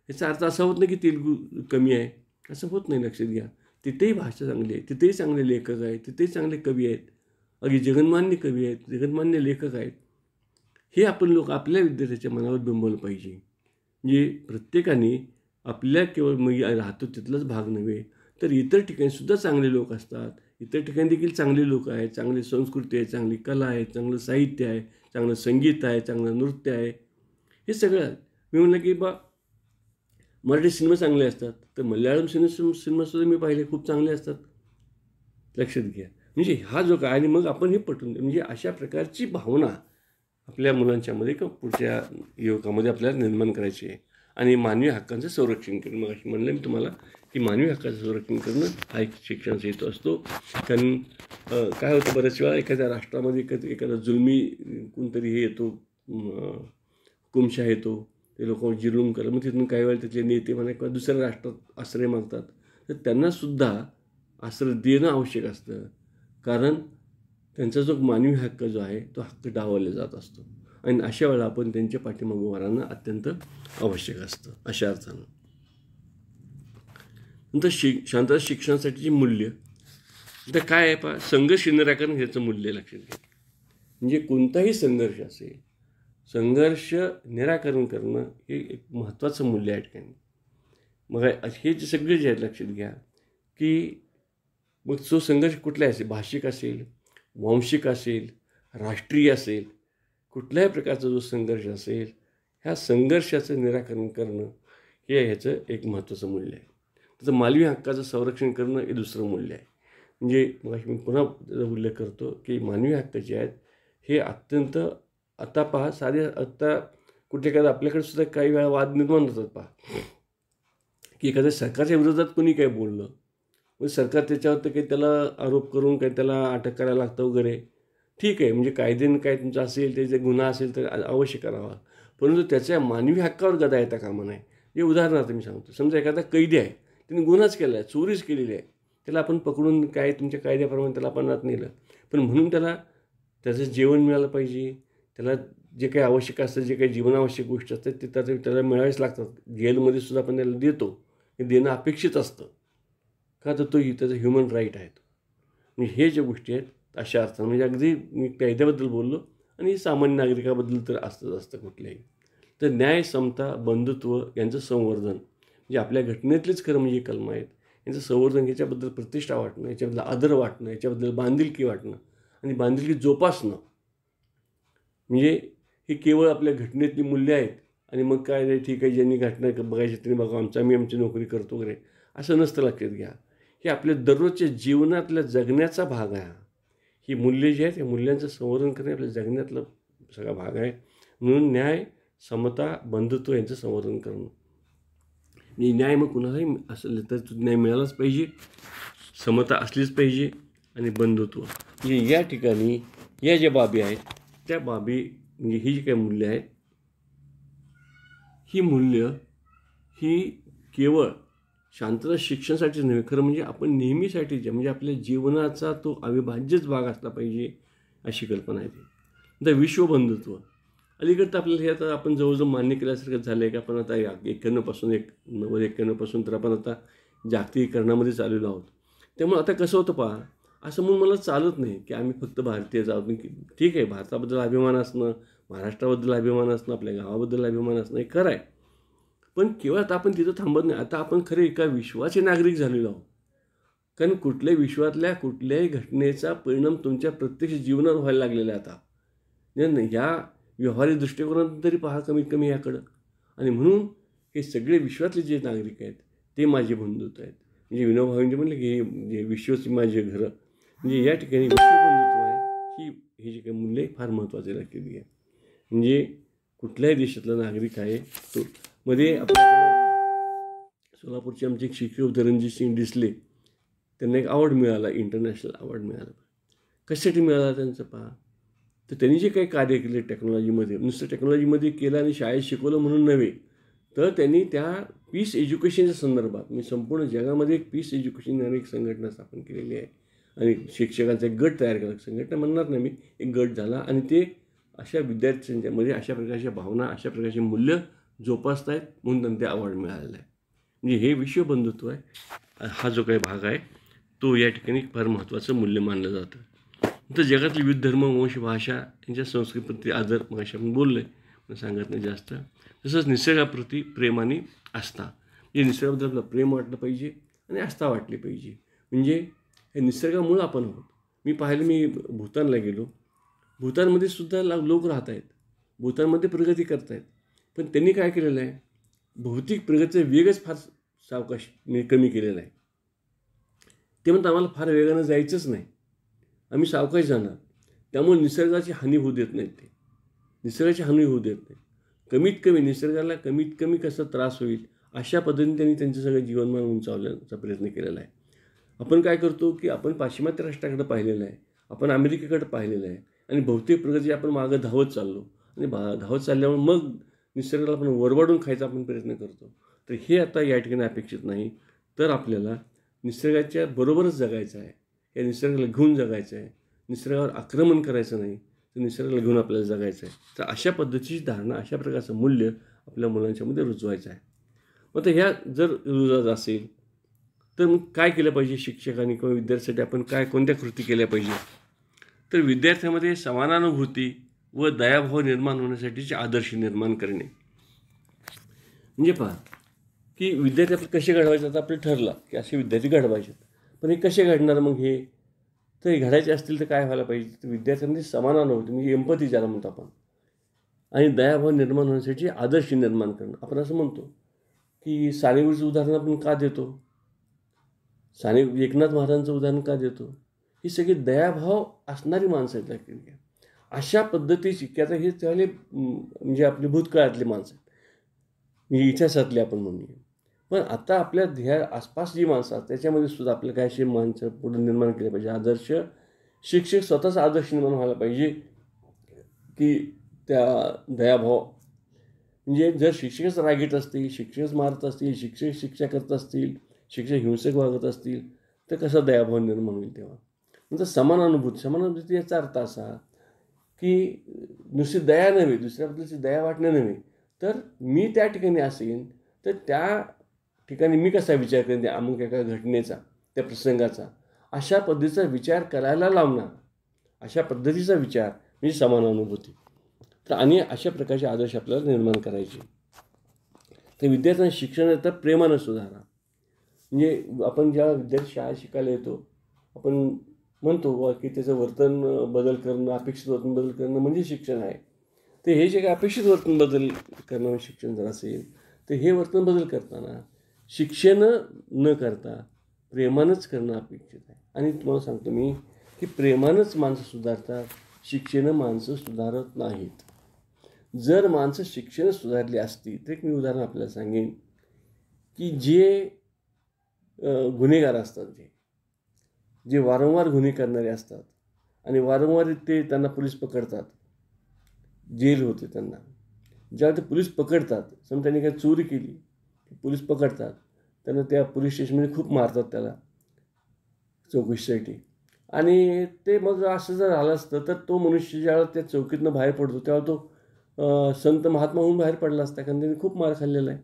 A: याचा अर्थ असा होत नाही की तेलुगू कमी आहे, असं होत नाही. लक्षात घ्या, तिथेही भाषा चांगली आहे, तिथेही चांगले लेखक आहेत, तिथेही चांगले कवी आहेत, अगदी जगन्मान्य कवी आहेत, जगन्मान्य लेखक आहेत. हे आपण लोक आपल्या विद्यार्थ्याच्या मनावर बिंबवलं पाहिजे. म्हणजे प्रत्येकाने आपल्या केवळ मी राहतो तिथलाच भाग नव्हे, तर इतर ठिकाणीसुद्धा चांगले लोक असतात. इतर ठिकाणी देखील चांगले लोक आहेत, चांगली संस्कृती आहे, चांगली कला आहे, चांगलं साहित्य आहे, चांगलं संगीत आहे, चांगलं नृत्य आहे. हे सगळं मी म्हणलं की मराठी सिनेमा चांगले असतात, तर मल्याळम सिनेमासुद्धा मी पाहिले, खूप चांगले असतात. लक्षात घ्या, म्हणजे हा जो काय, आणि मग आपण हे पटवून म्हणजे अशा प्रकारची भावना आपल्या मुलांच्यामध्ये किंवा पुढच्या युवकामध्ये आपल्याला निर्माण करायची आहे. आणि मानवी हक्कांचं संरक्षण करणं, मग अशी म्हणलं मी तुम्हाला की मानवी हक्काचं संरक्षण करणं हा एक शिक्षणाचा हेतू असतो. कारण काय होतं, बऱ्याच वेळा एखाद्या राष्ट्रामध्ये एखादा जुलमी कोणतरी हे येतो, हुकुमशाह येतो, ते लोक जुलूम करतात, मग तिथून काही वेळा त्यातले नेते म्हणा किंवा दुसऱ्या राष्ट्रात आश्रय मागतात, तर त्यांनासुद्धा आश्रय देणं आवश्यक असतं. कारण त्यांचा जो मानवी हक्क जो आहे तो हक्क डावलला जात असतो, आणि अशा वेळेला आपण त्यांच्या पाठीमागं उभं राहणं अत्यंत आवश्यक असतं. अशा अर्थानं नंतर शांतता शिक्षणासाठीची मूल्य तर काय आहे, संघर्ष निराकरण ह्याचं मूल्य लक्षात घ्या. म्हणजे कोणताही संघर्ष असेल, संघर्ष निराकरण करणं हे एक महत्त्वाचं मूल्य आहे ठिकाणी. मग हे जे सगळे जे आहेत, लक्षात घ्या की मग जो संघर्ष कुठला असेल, भाषिक असेल, वांशिक असेल, राष्ट्रीय असेल, कुठल्याही प्रकारचा जो संघर्ष असेल, ह्या संघर्षाचं निराकरण करणं हे ह्याचं एक महत्त्वाचं मूल्य आहे. त्याचं मानवी हक्काचं संरक्षण करणं हे दुसरं मूल्य आहे. म्हणजे मग मी पुन्हा त्याचा उल्लेख करतो की मानवी हक्क जे आहेत हे अत्यंत, आता पहा, साधे आत्ता कुठे एखादा आपल्याकडे सुद्धा काही वेळा वाद निर्माण होतात. पहा की एखाद्या सरकारच्या विरोधात कोणी काय बोललं, मग सरकार त्याच्यावर काही त्याला आरोप करून काही त्याला अटक करायला लागतं वगैरे, ठीक आहे. म्हणजे कायद्याने काय तुमचं असेल, त्याचा गुन्हा असेल तर अवश्य करावा, परंतु त्याच्या मानवी हक्कावर गदा येता कामा नये. जे उदाहरणार्थ मी सांगतो, समजा एखादा कैदी आहे, त्याने गुन्हाच केला आहे, चोरीच केलेली आहे, त्याला आपण पकडून काय तुमच्या कायद्याप्रमाणे त्याला आपण आत नेलं, पण म्हणून त्याला त्याचं जेवण मिळालं पाहिजे, त्याला जे काही आवश्यक असतं, जे काही जीवनावश्यक गोष्टी असतात ते त्याला मिळावेच लागतात. जेलमध्ये सुद्धा आपण त्याला देतो, हे देणं अपेक्षित असतं, का तर तो त्याचा ह्युमन राईट आहे. म्हणजे हे ज्या गोष्टी आहेत अशा अर्थानं, म्हणजे अगदी मी कायद्याबद्दल बोललो आणि सामान्य नागरिकाबद्दल तर असतं कुठल्याही. तर न्याय, समता, बंधुत्व यांचं संवर्धन, म्हणजे आपल्या घटनेतलेच खरं म्हणजे कलम आहेत, यांचं संवर्धन, याच्याबद्दल प्रतिष्ठा वाटणं, याच्याबद्दल आदर वाटणं, याच्याबद्दल बांधिलकी वाटणं आणि बांधिलकी जोपासणं, म्हणजे हे केवळ आपल्या घटनेतली मूल्य आहेत. आणि मग काय रे, ठीक आहे, ज्यांनी घटना बघायची त्यांनी बघा, आमची नोकरी करतो वगैरे, असं नसतं. लक्षात घ्या, हे आपल्या दररोजच्या जीवनातल्या जगण्याचा भाग आहे. ही मूल्ये जी आहेत, या मूल्यांचं संवर्धन करणे आपल्या जगण्यातला सगळा भाग आहे. म्हणून न्याय, समता, बंधुत्व यांचं संवर्धन करणं. न्याय मग कुणालाही असेल तर न्याय मिळालाच पाहिजे, समता असलीच पाहिजे, आणि बंधुत्व, म्हणजे या ठिकाणी या ज्या बाबी आहेत त्या बाबी, म्हणजे ही जी काही मूल्य आहेत, ही मूल्य ही केवळ शांतता शिक्षणासाठीच नव्हे, खरं म्हणजे आपण नेहमीसाठीच्या, म्हणजे आपल्या जीवनाचा तो अविभाज्यच भाग असला पाहिजे, अशी कल्पना आहे. ती तर विश्वबंधुत्व अलीकडं तर आपल्याला हे आता आपण जवळजवळ मान्य केल्यासारखं झालं आहे की आपण आता 91पासून तर आपण आता जागतिकीकरणामध्ये चाललेलो आहोत. त्यामुळे आता कसं होतं पहा, असं म्हणून मला चालत नाही की आम्ही फक्त भारतीय जाऊ. ठीक आहे, भारताबद्दल अभिमान असणं, महाराष्ट्राबद्दल अभिमान असणं, आपल्या गावाबद्दल अभिमान असणं हे खरं आहे, पण केवळ आता आपण तिथं थांबत नाही. आता आपण खरे एका विश्वाचे नागरिक झालेलो आहोत. कारण कुठल्याही विश्वातल्या कुठल्याही घटनेचा परिणाम तुमच्या प्रत्यक्ष जीवनावर व्हायला लागलेला आहे आता. ह्या व्यवहारिक दृष्टिकोनातून तरी पहा कमीत कमी याकडं. आणि म्हणून हे सगळे विश्वातले जे नागरिक आहेत ते माझे बंधुत्व आहेत. म्हणजे विनोबा भावेंनी म्हणले की हे विश्वची माझे घरं, म्हणजे या ठिकाणी विश्वबंधुत्व आहे, ही जी काही मूल्ये फार महत्त्वाची राखलेली आहे. म्हणजे कुठल्याही देशातला नागरिक आहे तो. मध्ये आपल्याकडे सोलापूरचे आमचे एक शिक्षक होते रणजित सिंग डिसले, त्यांना एक अवॉर्ड मिळाला, इंटरनॅशनल अवॉर्ड मिळाला. कशासाठी मिळाला त्यांचं पहा, तर त्यांनी जे काही कार्य केले टेक्नॉलॉजीमध्ये, नुसतं टेक्नॉलॉजीमध्ये केलं आणि शाळेत शिकवलं म्हणून नव्हे, तर त्यांनी त्या पीस एज्युकेशनच्या संदर्भात मी संपूर्ण जगामध्ये एक पीस एज्युकेशन नावाची एक संघटना स्थापन केलेली आहे आणि शिक्षकांचा एक गट तयार केला. संघटना म्हणणार नाही मी, एक गट झाला आणि ते अशा विद्यार्थ्यांच्यामध्ये अशा प्रकारच्या भावना, अशा प्रकारचे मूल्य जोपासत आहेत म्हणून त्यांना ते अवॉर्ड मिळालेला आहे. म्हणजे हे विश्वबंधुत्व आहे, हा जो काही भाग आहे तो या ठिकाणी फार महत्त्वाचं मूल्य मानलं जातं. तर जगातले विविध धर्म, वंश, भाषा यांच्या संस्कृतीप्रती आदर मगाशी आपण बोललो आहे, पण सांगत नाही जास्त. तसंच निसर्गाप्रती प्रेम आणि आस्था, म्हणजे निसर्गाबद्दल आपलं प्रेम वाटलं पाहिजे आणि आस्था वाटली पाहिजे. म्हणजे हे निसर्गामुळं आपण आहोत. मी भूतानला गेलो, भूतानमध्ये सुद्धा लोक राहत आहेत, भूतानमध्ये प्रगती करत आहेत, पण त्यांनी काय केलेलं आहे, भौतिक प्रगतीचा वेगच फार सावकाश कमी केलेला आहे. ते म्हणतात आम्हाला फार वेगानं जायचंच नाही, आम्ही सावकाश जाणार. त्यामुळे निसर्गाची हानी होऊ देत नाहीत, ते निसर्गाची हानी होऊ देत नाही. कमीत कमी निसर्गाला कमीत कमी कसा त्रास होईल अशा पद्धतीने त्यांनी त्यांचं सगळं जीवनमान उंचावण्याचा प्रयत्न केलेला आहे. आपण काय करतो की आपण पाश्चिमात्य राष्ट्राकडे पाहिलेलं आहे, आपण अमेरिकेकडे पाहिलेलं आहे आणि भौतिक प्रगती आपण मागं धावत चाललो आणि धावत चालल्यामुळे मग निसर्गाला आपण वरवाडून खायचा आपण प्रयत्न करतो. तर हे आता या ठिकाणी अपेक्षित नाही. तर आपल्याला निसर्गाच्या बरोबरच जगायचं आहे, या निसर्गाला घेऊन जगायचं आहे, निसर्गावर आक्रमण करायचं नाही, तर निसर्गाला घेऊन आपल्याला जगायचं आहे. तर अशा पद्धतीची धारणा, अशा प्रकारचं मूल्य आपल्या मुलांच्यामध्ये रुजवायचं आहे. मग तर ह्या जर रुजत असेल तर मग काय केलं पाहिजे शिक्षकांनी किंवा विद्यार्थ्यांसाठी आपण कोणत्या कृती केल्या पाहिजे, तर विद्यार्थ्यांमध्ये समानानुभूती व दयाभाव निर्माण होण्यासाठीचे आदर्श निर्माण करणे. म्हणजे पहा की विद्यार्थी आपले कसे घडवायचे, आता आपलं ठरलं की असे विद्यार्थी घडवायचे, पण हे कसे घडणार मग हे, तर हे घडायचे असतील तर काय व्हायला पाहिजे, तर विद्यार्थ्यांमध्ये समानानुभूती म्हणजे एम्पथी ज्याला म्हणतो आपण, आणि दयाभाव निर्माण होण्यासाठी आदर्श निर्माण करणं. आपण असं म्हणतो की सानेगुरूचं उदाहरण आपण का देतो, एकनाथ महाराजांचं उदाहरण का देतो, ही सगळी दयाभाव असणारी माणसं आहेत लागतील. अशा पद्धतीची की आता हे त्यावेळी म्हणजे आपली भूतकाळातली माणसं आहेत, म्हणजे इतिहासातली आपण म्हणूया. पण आता आपल्या ह्या आसपास जी माणसं आहेत त्याच्यामध्ये सुद्धा आपल्याला काय अशी माणसं पुढे निर्माण केली पाहिजे. आदर्श शिक्षक स्वतःचा आदर्श निर्माण व्हायला पाहिजे की त्या दयाभाव, म्हणजे जर शिक्षकच रागीट असतील, शिक्षकच मारत असतील, शिक्षक शिक्षा करत असतील, शिक्षक हिंसक वागत असतील, तर कसा दयाभाव निर्माण होईल. तेव्हा नंतर समानानुभूती याचा अर्थ असा की नुसती दया नव्हे, दुसऱ्याबद्दलची दया वाटणं नव्हे, तर मी त्या ठिकाणी असेन तर त्या ठिकाणी मी कसा विचार करेन त्या अमुक एका घटनेचा, त्या प्रसंगाचा, अशा पद्धतीचा विचार करायला लावणार, अशा पद्धतीचा विचार म्हणजे समानानुभूती. तर आणि अशा प्रकारचे आदर्श आपल्याला निर्माण करायचे. तर विद्यार्थ्यांना शिक्षण तर प्रेमानं सुधारा. म्हणजे आपण ज्या विद्यार्थी शाळा शिकायला येतो, आपण म्हणतो की त्याचं वर्तन बदल करणं, अपेक्षित वर्तन बदल करणं म्हणजे शिक्षण आहे. तर हे जे काही अपेक्षित वर्तन बदल करणं शिक्षण जर असेल, तर हे वर्तन बदल करताना शिक्षण न करता प्रेमानंच करणं अपेक्षित आहे. आणि तुम्हाला सांगतो मी की प्रेमानंच माणसं सुधारतात, शिक्षण माणसं सुधारत नाहीत. जर माणसं शिक्षण सुधारली असती तर एक मी उदाहरण आपल्याला सांगेन की जे गुन्हेगार असतात, जे वारंवार गुन्हे करणारे असतात आणि वारंवार त्यांना पोलीस पकडतात, जेल होते त्यांना, ज्यावेळी ते पोलीस पकडतात, समजा त्यांनी काही चोरी केली, पोलीस पकडतात, त्यांना त्या पोलीस स्टेशनमध्ये खूप मारतात त्याला चौकशीसाठी. आणि ते मग असं जर झालं असतं तर तो मनुष्य ज्यावेळेला त्या चौकीतनं बाहेर पडतो तेव्हा तो संत महात्मा होऊन बाहेर पडला असता, कारण त्यांनी खूप मार खाल्लेला आहे.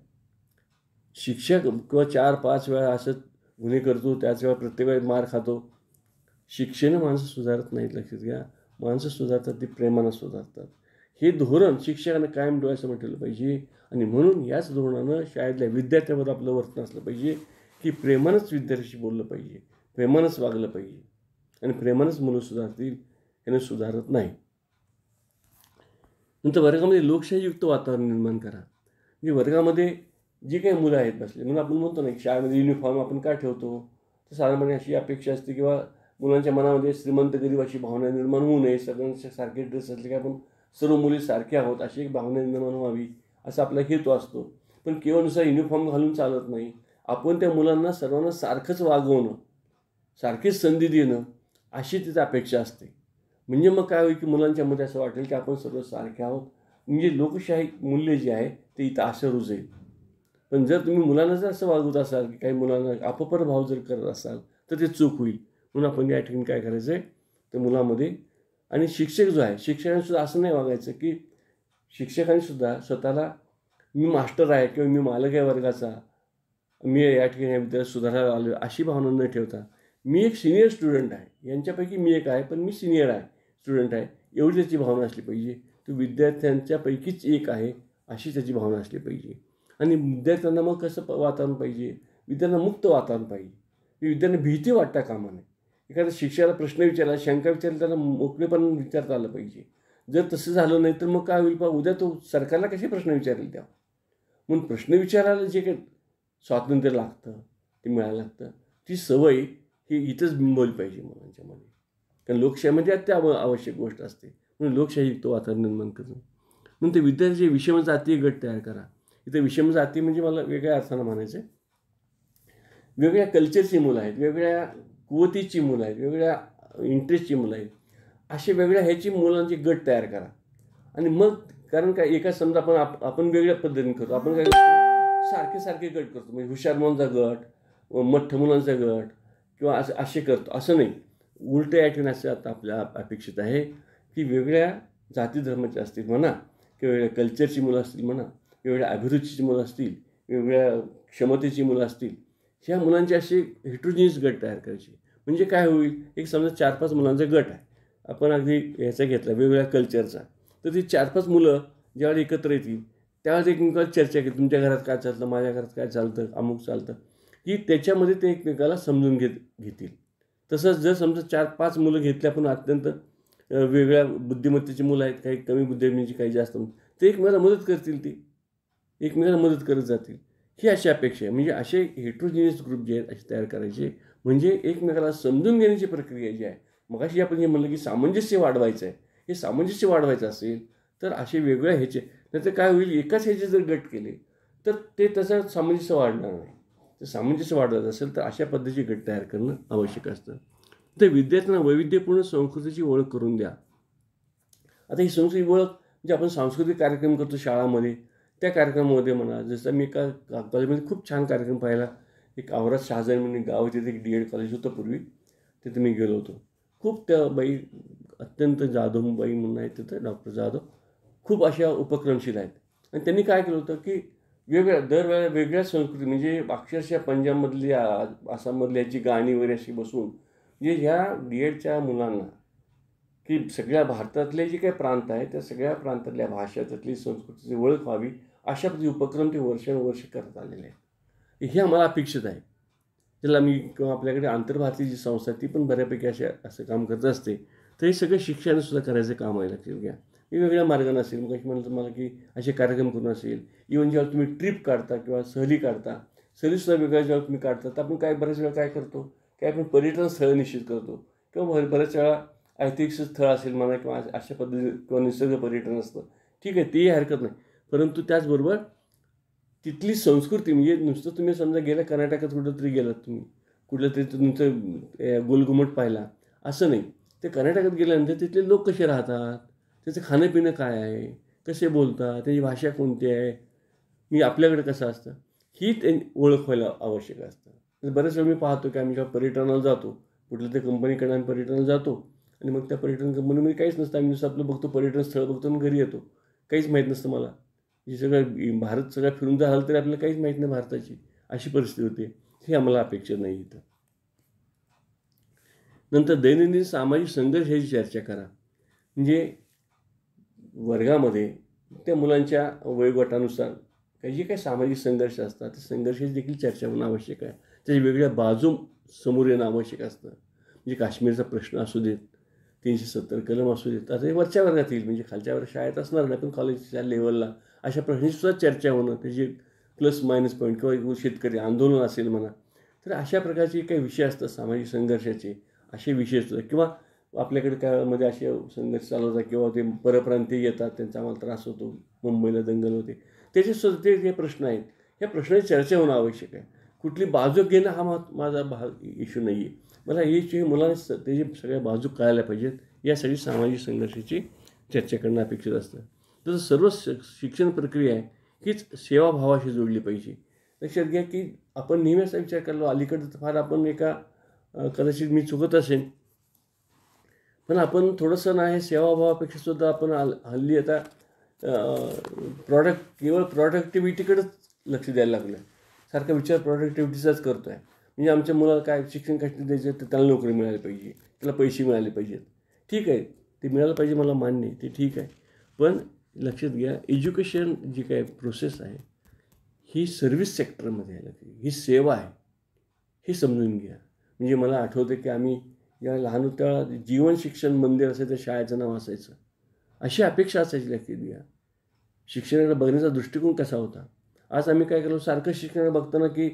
A: शिक्षक किंवा 4-5 वेळा असं गुन्हे करतो, त्याच वेळा प्रत्येक वेळी मार खातो. शिक्षण माणसं सुधारत नाहीत, लक्षात घ्या. माणसं सुधारतात ती प्रेमानं सुधारतात. हे धोरण शिक्षकांना कायम डोळ्यासमोर ठेवलं पाहिजे. आणि म्हणून याच धोरणानं शाळेतल्या विद्यार्थ्यावर आपलं वर्तन असलं पाहिजे की प्रेमानंच विद्यार्थ्याशी बोललं पाहिजे, प्रेमानंच वागलं पाहिजे आणि प्रेमानंच मुलं सुधारतील, यानं सुधारत नाही. नंतर वर्गामध्ये लोकशाहीयुक्त वातावरण निर्माण करा. म्हणजे वर्गामध्ये जी काही मुलं आहेत बसले, म्हणून आपण म्हणतो ना की शाळेमध्ये युनिफॉर्म आपण का ठेवतो, तर साधारणपणे अशी अपेक्षा असते किंवा मुलांच्या मनामध्ये श्रीमंत गरीब अशी भावना निर्माण होऊ नये, सगळ्यांचे सारखे ड्रेस असले की आपण सर्व मुली सारख्या आहोत अशी एक भावना निर्माण व्हावी असा आपला हेतू असतो. पण केवळ नुसता युनिफॉर्म घालून चालत नाही. आपण त्या मुलांना सर्वांना सारखंच वागवणं, सारखीच संधी देणं अशी तिथं अपेक्षा असते. म्हणजे मग काय होईल की मुलांच्यामध्ये असं वाटेल की आपण सर्व सारखे आहोत. म्हणजे लोकशाही मूल्य जे आहे ते इथं असं रुजेल. पण जर तुम्ही मुलांना जर असं वागवत असाल की काही मुलांना अपपर भाव जर करत असाल तर ते चूक होईल. म्हणून आपण या ठिकाणी काय करायचं आहे तर मुलामध्ये आणि शिक्षक जो आहे शिक्षकांनीसुद्धा असं नाही वागायचं की शिक्षकांनीसुद्धा स्वतःला मी मास्टर आहे किंवा मी मालक आहे वर्गाचा, मी या ठिकाणी विद्यार्थी सुधारायला आलो अशी भावना न ठेवता मी एक सिनियर स्टुडंट आहे, यांच्यापैकी मी एक आहे पण मी सिनियर आहे स्टुडंट आहे एवढी त्याची भावना असली पाहिजे. तो विद्यार्थ्यांच्यापैकीच एक आहे अशी त्याची भावना असली पाहिजे. आणि विद्यार्थ्यांना मग कसं वातावरण पाहिजे, विद्यार्थ्यांना मुक्त वातावरण पाहिजे. विद्यार्थ्यांना भीती वाटता कामा नये. एखाद्या शिक्षकाला प्रश्न विचारला, शंका विचारला, त्याला मोकळेपण विचारता आलं पाहिजे. जर तसं झालं नाही तर मग काय होईल, उद्या तो सरकारला कसे प्रश्न विचारेल त्या. म्हणून प्रश्न विचारायला जे काही स्वातंत्र्य लागतं ते मिळायला लागतं, ती सवय ही इथंच बिंबवली पाहिजे मुलांच्यामध्ये. कारण लोकशाहीमध्ये आवश्यक गोष्ट असते. म्हणून लोकशाही तो वातावरण निर्माण करणं. म्हणून ते विद्यार्थी विषम जातीय गट तयार करा. इथे विषम जाती म्हणजे मला वेगळ्या अर्थानं म्हणायचं आहे. वेगळ्या कल्चरची मुलं आहेत, वेगळ्या कुवतीची मुलं आहेत, वेगळ्या इंटरेस्टची मुलं आहेत. असे वेगळ्या ह्याची मुलांचे गट तयार करा. आणि मग कारण काय एका समजा आपण वेगळ्या पद्धतीने करतो. आपण काय करतो सारखे गट करतो. म्हणजे हुशार मुलांचा गट, मठ्ठ मुलांचा गट किंवा असे करतो. असं नाही, उलटं या ठिकाणी असं आता आपल्या अपेक्षित आहे की वेगळ्या जाती धर्माचे असतील म्हणा किंवा वेगळ्या कल्चरची मुलं असतील म्हणा, वेगळ्या अभिरुचीची मुलं असतील, वेगळ्या क्षमतेची मुलं असतील, ह्या मुलांचे असे हेट्रोजिनियस गट तयार करायचे. म्हणजे काय होईल, एक समजा 4-5 मुलांचा गट आहे, आपण अगदी ह्याचा घेतला वेगवेगळ्या कल्चरचा, तर ती 4-5 मुलं ज्यावेळेला एकत्र येतील त्यावेळेस एकमेकाला चर्चा केली, तुमच्या घरात काय चालतं, माझ्या घरात काय चालतं, अमुक चालतं, की त्याच्यामध्ये ते एकमेकाला समजून घेतील. तसंच जर समजा 4-5 मुलं घेतली आपण अत्यंत वेगळ्या बुद्धिमत्तेची मुलं आहेत, काही कमी बुद्धिमत्तेची, काही जास्त, ते एकमेकाला मदत करतील, ती एकमेकाला मदत करत जातील. ही अशी अपेक्षा आहे. म्हणजे असे हेट्रोजिनियस ग्रुप जे आहेत असे तयार करायचे. म्हणजे एकमेकाला समजून घेण्याची प्रक्रिया जी आहे, मगाशी आपण जे म्हणलं की सामंजस्य वाढवायचं आहे, हे सामंजस्य वाढवायचं असेल तर असे वेगळ्या ह्याचे, नाहीतर काय होईल एकाच ह्याचे जर गट केले तर ते त्याचं सामंजस्य वाढणार नाही. तर सामंजस्य वाढवायचं असेल तर अशा पद्धतीचे गट तयार करणं आवश्यक असतं. तर विद्यार्थ्यांना वैविध्यपूर्ण संस्कृतीची ओळख करून द्या. आता ही संस्कृती ओळख म्हणजे आपण सांस्कृतिक कार्यक्रम करतो शाळामध्ये, त्या कार्यक्रमामध्ये म्हणा, जसं मी एका कॉलेजमध्ये खूप छान कार्यक्रम पाहिला. एक औरात शहाजारी म्हणून गाव, तिथे एक D.Ed कॉलेज होतं पूर्वी, तिथे मी गेलो होतो. खूप त्या बाई अत्यंत जाधव बाई म्हणून आहेत तिथं, डॉक्टर जाधव, खूप अशा उपक्रमशील आहेत. आणि त्यांनी काय केलं होतं की दरवेळेला वेगळ्या संस्कृती, म्हणजे अक्षरशः पंजाबमधली, आसाममधली याची गाणी वगैरे अशी बसून, म्हणजे ह्या D.Edच्या मुलांना की सगळ्या भारतातले जे काही प्रांत आहेत त्या सगळ्या प्रांतातल्या भाषा, त्यातली संस्कृतीची ओळख व्हावी अशा उपक्रम ते वर्षानुवर्ष करत आलेले आहेत. हे आम्हाला अपेक्षित आहे. ज्याला मी किंवा आपल्याकडे आंतरभारतीय जी संस्था ती पण बऱ्यापैकी असं काम करत असते. तर हे सगळं शिक्षणासुद्धा करायचं काम आहे, लक्षात घ्या. वेगवेगळ्या मार्गाने असेल, मग म्हणलं तुम्हाला की असे कार्यक्रम करून असेल, इव्हन जेव्हा तुम्ही ट्रिप काढता किंवा सहली काढता, सहलीसुद्धा वेगळ्या जेव्हा तुम्ही काढता, तर आपण बऱ्याच वेळा काय करतो की आपण पर्यटन स्थळं निश्चित करतो किंवा बऱ्याच वेळा ऐतिहासिक स्थळ असेल म्हणा किंवा अशा पद्धती किंवा निसर्ग पर्यटन असतं, ठीक आहे, तेही हरकत नाही. परंतु त्याचबरोबर तिथली संस्कृती, म्हणजे नुसतं तुम्ही समजा गेल्या कर्नाटकात कुठंतरी गेलात, तुम्ही कुठलं तरी तुमचं गोलघुमट पाहिला असं नाही. ते कर्नाटकात गेल्यानंतर तिथले लोक कसे राहतात, त्याचं खाणंपिणं काय आहे, कसे बोलतात, त्याची भाषा कोणती आहे, मी आपल्याकडे कसं असतं, ही ओळख व्हायला आवश्यक असतं. बरेच वेळ मी पाहतो की आम्ही जेव्हा पर्यटनाला जातो, कुठल्या तरी कंपनीकडे आम्ही पर्यटनाला जातो आणि मग त्या पर्यटन कंपनीमध्ये काहीच नसतं, आम्ही नुसतं आपलं बघतो, पर्यटन स्थळ बघतो आणि घरी येतो, काहीच माहीत नसतं मला. हे सगळं भारत सगळं फिरून झालं तरी आपल्याला काहीच माहीत नाही भारताची, अशी परिस्थिती होते. हे आम्हाला अपेक्षा नाही इथं. नंतर दैनंदिन सामाजिक संघर्ष ह्याची चर्चा करा. म्हणजे वर्गामध्ये त्या मुलांच्या वयोगटानुसार काही काही सामाजिक संघर्ष असतात, त्या संघर्षाची देखील चर्चा होणं आवश्यक आहे. त्याच्या वेगळ्या बाजू समोर येणं आवश्यक असतं. म्हणजे काश्मीरचा प्रश्न असू देत, 370 कलम असू देत, आता हे वरच्या वर्गात येईल, म्हणजे खालच्या वर्गात शाळेत असणार नाही, पण कॉलेजच्या लेवलला अशा प्रश्नांचीसुद्धा चर्चा होणं, त्याचे प्लस मायनस पॉईंट किंवा शेतकरी आंदोलन असेल म्हणा, तर अशा प्रकारचे काही विषय असतात सामाजिक संघर्षाचे, असे विषय सुद्धा, किंवा आपल्याकडे काय मध्ये असे संघर्ष चालू होता किंवा ते परप्रांतीय येतात, त्यांचा आम्हाला त्रास होतो, मुंबईला दंगल होते, त्याचे सुद्धा ते जे प्रश्न आहेत, ह्या प्रश्नाची चर्चा होणं आवश्यक आहे. कुठली बाजू घेणं हा माझा भाग इश्यू नाही आहे. मला ही मुलांना त्याची सगळ्या बाजू कळायला पाहिजेत, यासाठी सामाजिक संघर्षाची चर्चा करणं अपेक्षित असतं. तसं सर्व शिक्षण प्रक्रिया आहे हीच सेवाभावाशी जोडली पाहिजे. लक्षात घ्या की आपण नेहमी असा विचार करलो, अलीकडं फार आपण कदाचित मी चुकत असेल, पण आपण थोडंसं ना हे सेवाभावापेक्षा सुद्धा आपण हल्ली आता केवळ प्रॉडक्टिव्हिटीकडेच लक्ष द्यायला लागलं आहे. सारखा विचार प्रॉडक्टिव्हिटीचाच करतो आहे. म्हणजे आमच्या मुलाला काय शिक्षण कशात द्यायचं, तर त्याला नोकरी मिळाली पाहिजे, त्याला पैसे मिळाले पाहिजेत. ठीक आहे, ते मिळालं पाहिजे, मला मान्य आहे, ते ठीक आहे. पण लक्षात घ्या, एज्युकेशन जी काय प्रोसेस आहे ही सर्व्हिस सेक्टरमध्ये आहे, ही सेवा आहे, हे समजून घ्या. म्हणजे मला आठवतं की आम्ही जेव्हा लहान होतो तेव्हा जीवन शिक्षण मंदिर असायचं, त्याचं नाव असायचं. अशी अपेक्षा असायची. लक्षात घ्या, शिक्षणाकडे बघण्याचा दृष्टिकोन कसा होता. आज आम्ही काय केलं, सारखं शिक्षण बघताना की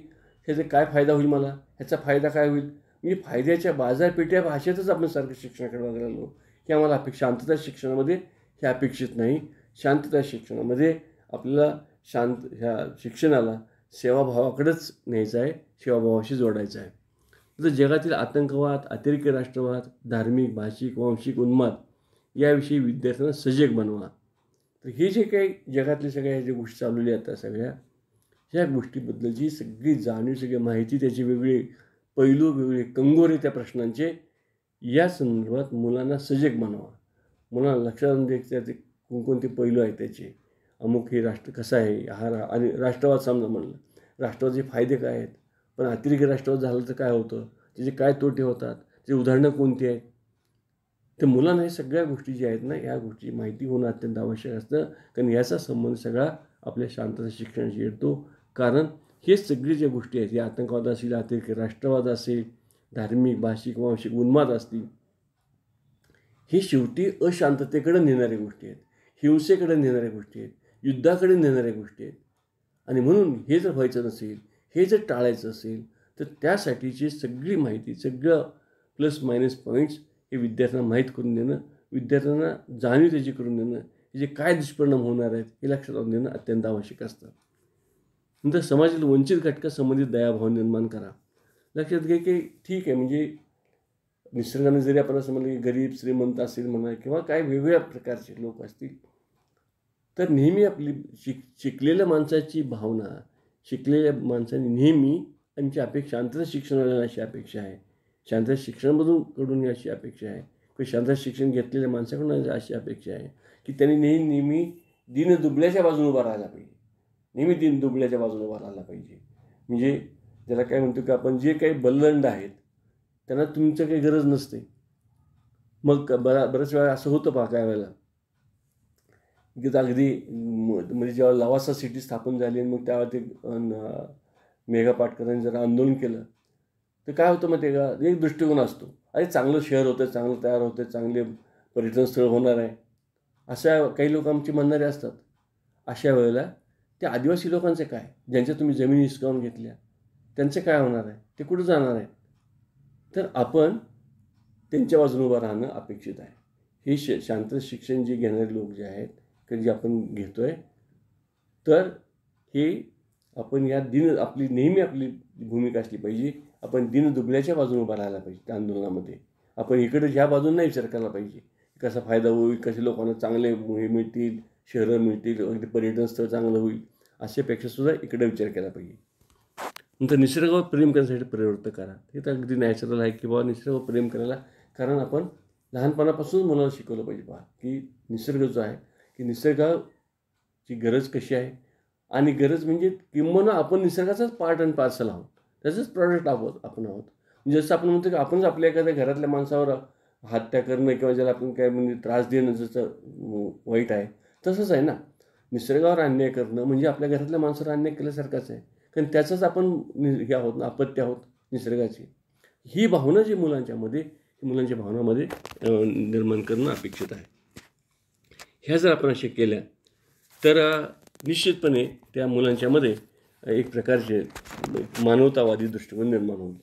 A: ह्याचा काय फायदा होईल, मला ह्याचा फायदा काय होईल, म्हणजे फायद्याच्या बाजारपेठ्या भाषेतच आपण सारखं शिक्षणाकडे बघायला लागलो की आम्हाला शांतता शिक्षणामध्ये हे अपेक्षित नाही. शांतता शिक्षणामध्ये आपल्याला ह्या शिक्षणाला सेवाभावाकडेच न्यायचं आहे, सेवाभावाशी जोडायचं आहे. तर जगातील आतंकवाद, अतिरेकी राष्ट्रवाद, धार्मिक, भाषिक, वांशिक उन्माद याविषयी विद्यार्थ्यांना सजग बनवा. तर हे जे काही जगातल्या सगळ्या ज्या गोष्टी चालवल्या आहेत, सगळ्या ह्या गोष्टीबद्दलची सगळी जाणीव, सगळी माहिती, त्याचे वेगळे पैलू, वेगळे कंगोरे त्या प्रश्नांचे, या संदर्भात मुलांना सजग बनवा. मुलांना लक्षात आणून द्या त्याचे कोणकोणते पैलू आहेत, त्याचे अमुक हे राष्ट्र कसं आहे, आणि राष्ट्रवाद समजा म्हणलं, राष्ट्रवादाचे फायदे काय आहेत, पण अतिरेकी राष्ट्रवाद झालं तर काय होतं, त्याचे काय तोटे होतात, त्याची उदाहरणं कोणती आहेत. तर मुलांना हे सगळ्या गोष्टी ज्या आहेत ना, या गोष्टी माहिती होणं अत्यंत आवश्यक असतं. कारण याचा संबंध सगळा आपल्या शांतता शिक्षणाशी येतो. कारण हे सगळे ज्या गोष्टी आहेत, या आतंकवाद असेल, अतिरेकी राष्ट्रवाद असेल, धार्मिक, भाषिक, वांशिक उन्माद असतील, हे शेवटी अशांततेकडे नेणाऱ्या गोष्टी आहेत, हिंसेकडे नेणाऱ्या गोष्टी आहेत, युद्धाकडे नेणाऱ्या गोष्टी आहेत. आणि म्हणून हे जर व्हायचं नसेल, हे जर टाळायचं असेल, तर त्यासाठीची सगळी माहिती, सगळं प्लस मायनस पॉईंट्स हे विद्यार्थ्यांना माहीत करून देणं, विद्यार्थ्यांना जाणीव त्याची करून देणं, जे काय दुष्परिणाम होणार आहेत हे लक्षात आणून देणं अत्यंत आवश्यक असतं. नंतर समाजातील वंचित घटकासंबंधित दयाभाव निर्माण करा. लक्षात घ्या की ठीक आहे, म्हणजे निसर्गाने जरी आपण असं म्हणलं की गरीब श्रीमंत असेल म्हणा, किंवा काय वेगवेगळ्या प्रकारचे लोक असतील, तर नेहमी आपली शिकलेल्या माणसाची भावना, शिकलेल्या माणसाने नेहमी त्यांची अपेक्षा, शांतता शिक्षणाला अशी अपेक्षा आहे, शांतता शिक्षणामधून अशी अपेक्षा आहे, किंवा शांतता शिक्षण घेतलेल्या माणसाकडून अशी अपेक्षा आहे की त्यांनी नेहमी दीनदुबल्याच्या बाजूने उभा राहायला पाहिजे, नेहमी दीनदुबल्याच्या बाजूने उभा राहायला पाहिजे. म्हणजे ज्याला काय म्हणतो की आपण जे काही बलदंड आहेत त्यांना तुमचं काही गरज नसते. मग बऱ्याच वेळा असं होतं पहा, काय वेळेला की अगदी म्हणजे जेव्हा लवासा सिटी स्थापन झाली, मग त्यावेळेला ते मेघा पाटकरांनी जरा आंदोलन केलं, तर काय होतं मग ते एक दृष्टिकोन असतो, अरे चांगलं शहर होतं, चांगलं तयार होतं, चांगले पर्यटन स्थळ होणार आहे, अशा काही लोक आमची म्हणणारे असतात. अशा वेळेला त्या आदिवासी लोकांचे काय, ज्यांच्या तुम्ही जमिनी हिसकावून घेतल्या, त्यांचे काय होणार आहे, ते कुठं जाणार आहे. तर आपण त्यांच्या बाजूने उभं राहणं अपेक्षित आहे. हे शांत शिक्षण जे घेणारे लोक जे आहेत, की जे आपण घेतो आहे, तर हे आपण आपली नेहमी आपली भूमिका असली पाहिजे, आपण दीनदुबल्याच्या बाजूने उभं राहायला पाहिजे. त्या आंदोलनामध्ये आपण इकडे ह्या बाजूने नाही विचार करायला पाहिजे, कसा फायदा होईल, कसे लोकांना चांगले मिळतील, शहरं मिळतील, अगदी पर्यटन स्थळ चांगलं होईल, अशापेक्षा सुद्धा इकडे विचार केला पाहिजे. नंतर निसर्गावर प्रेम करण्यासाठी प्रवृत्त करा. हे तर अगदी नॅचरल आहे की बाबा निसर्गावर प्रेम करायला, कारण आपण लहानपणापासून मुलाला शिकवलं पाहिजे पहा की निसर्ग जो आहे की निसर्गाची गरज कशी आहे, आणि गरज म्हणजे किंबहुना आपण निसर्गाचाच पार्ट अँड पार्सल आहोत, त्याचंच प्रॉडक्ट आपण आहोत. जसं आपण म्हणतो की आपणच आपल्या एखाद्या घरातल्या माणसावर हत्या करणं किंवा ज्याला आपण काय म्हणजे त्रास देणं जसं वाईट आहे, तसंच आहे ना. निसर्गावर अन्याय करणं म्हणजे आपल्या घरातल्या माणसावर अन्याय केल्यासारखंच आहे, कारण त्याचंच आपण हे आहोत ना, अपत्य आहोत निसर्गाची. ही भावना जी मुलांच्या भावनामध्ये निर्माण करणं अपेक्षित आहे. ह्या जर आपण अशा केल्या तर निश्चितपणे त्या मुलांच्यामध्ये एक प्रकारचे मानवतावादी दृष्टिकोन निर्माण होईल.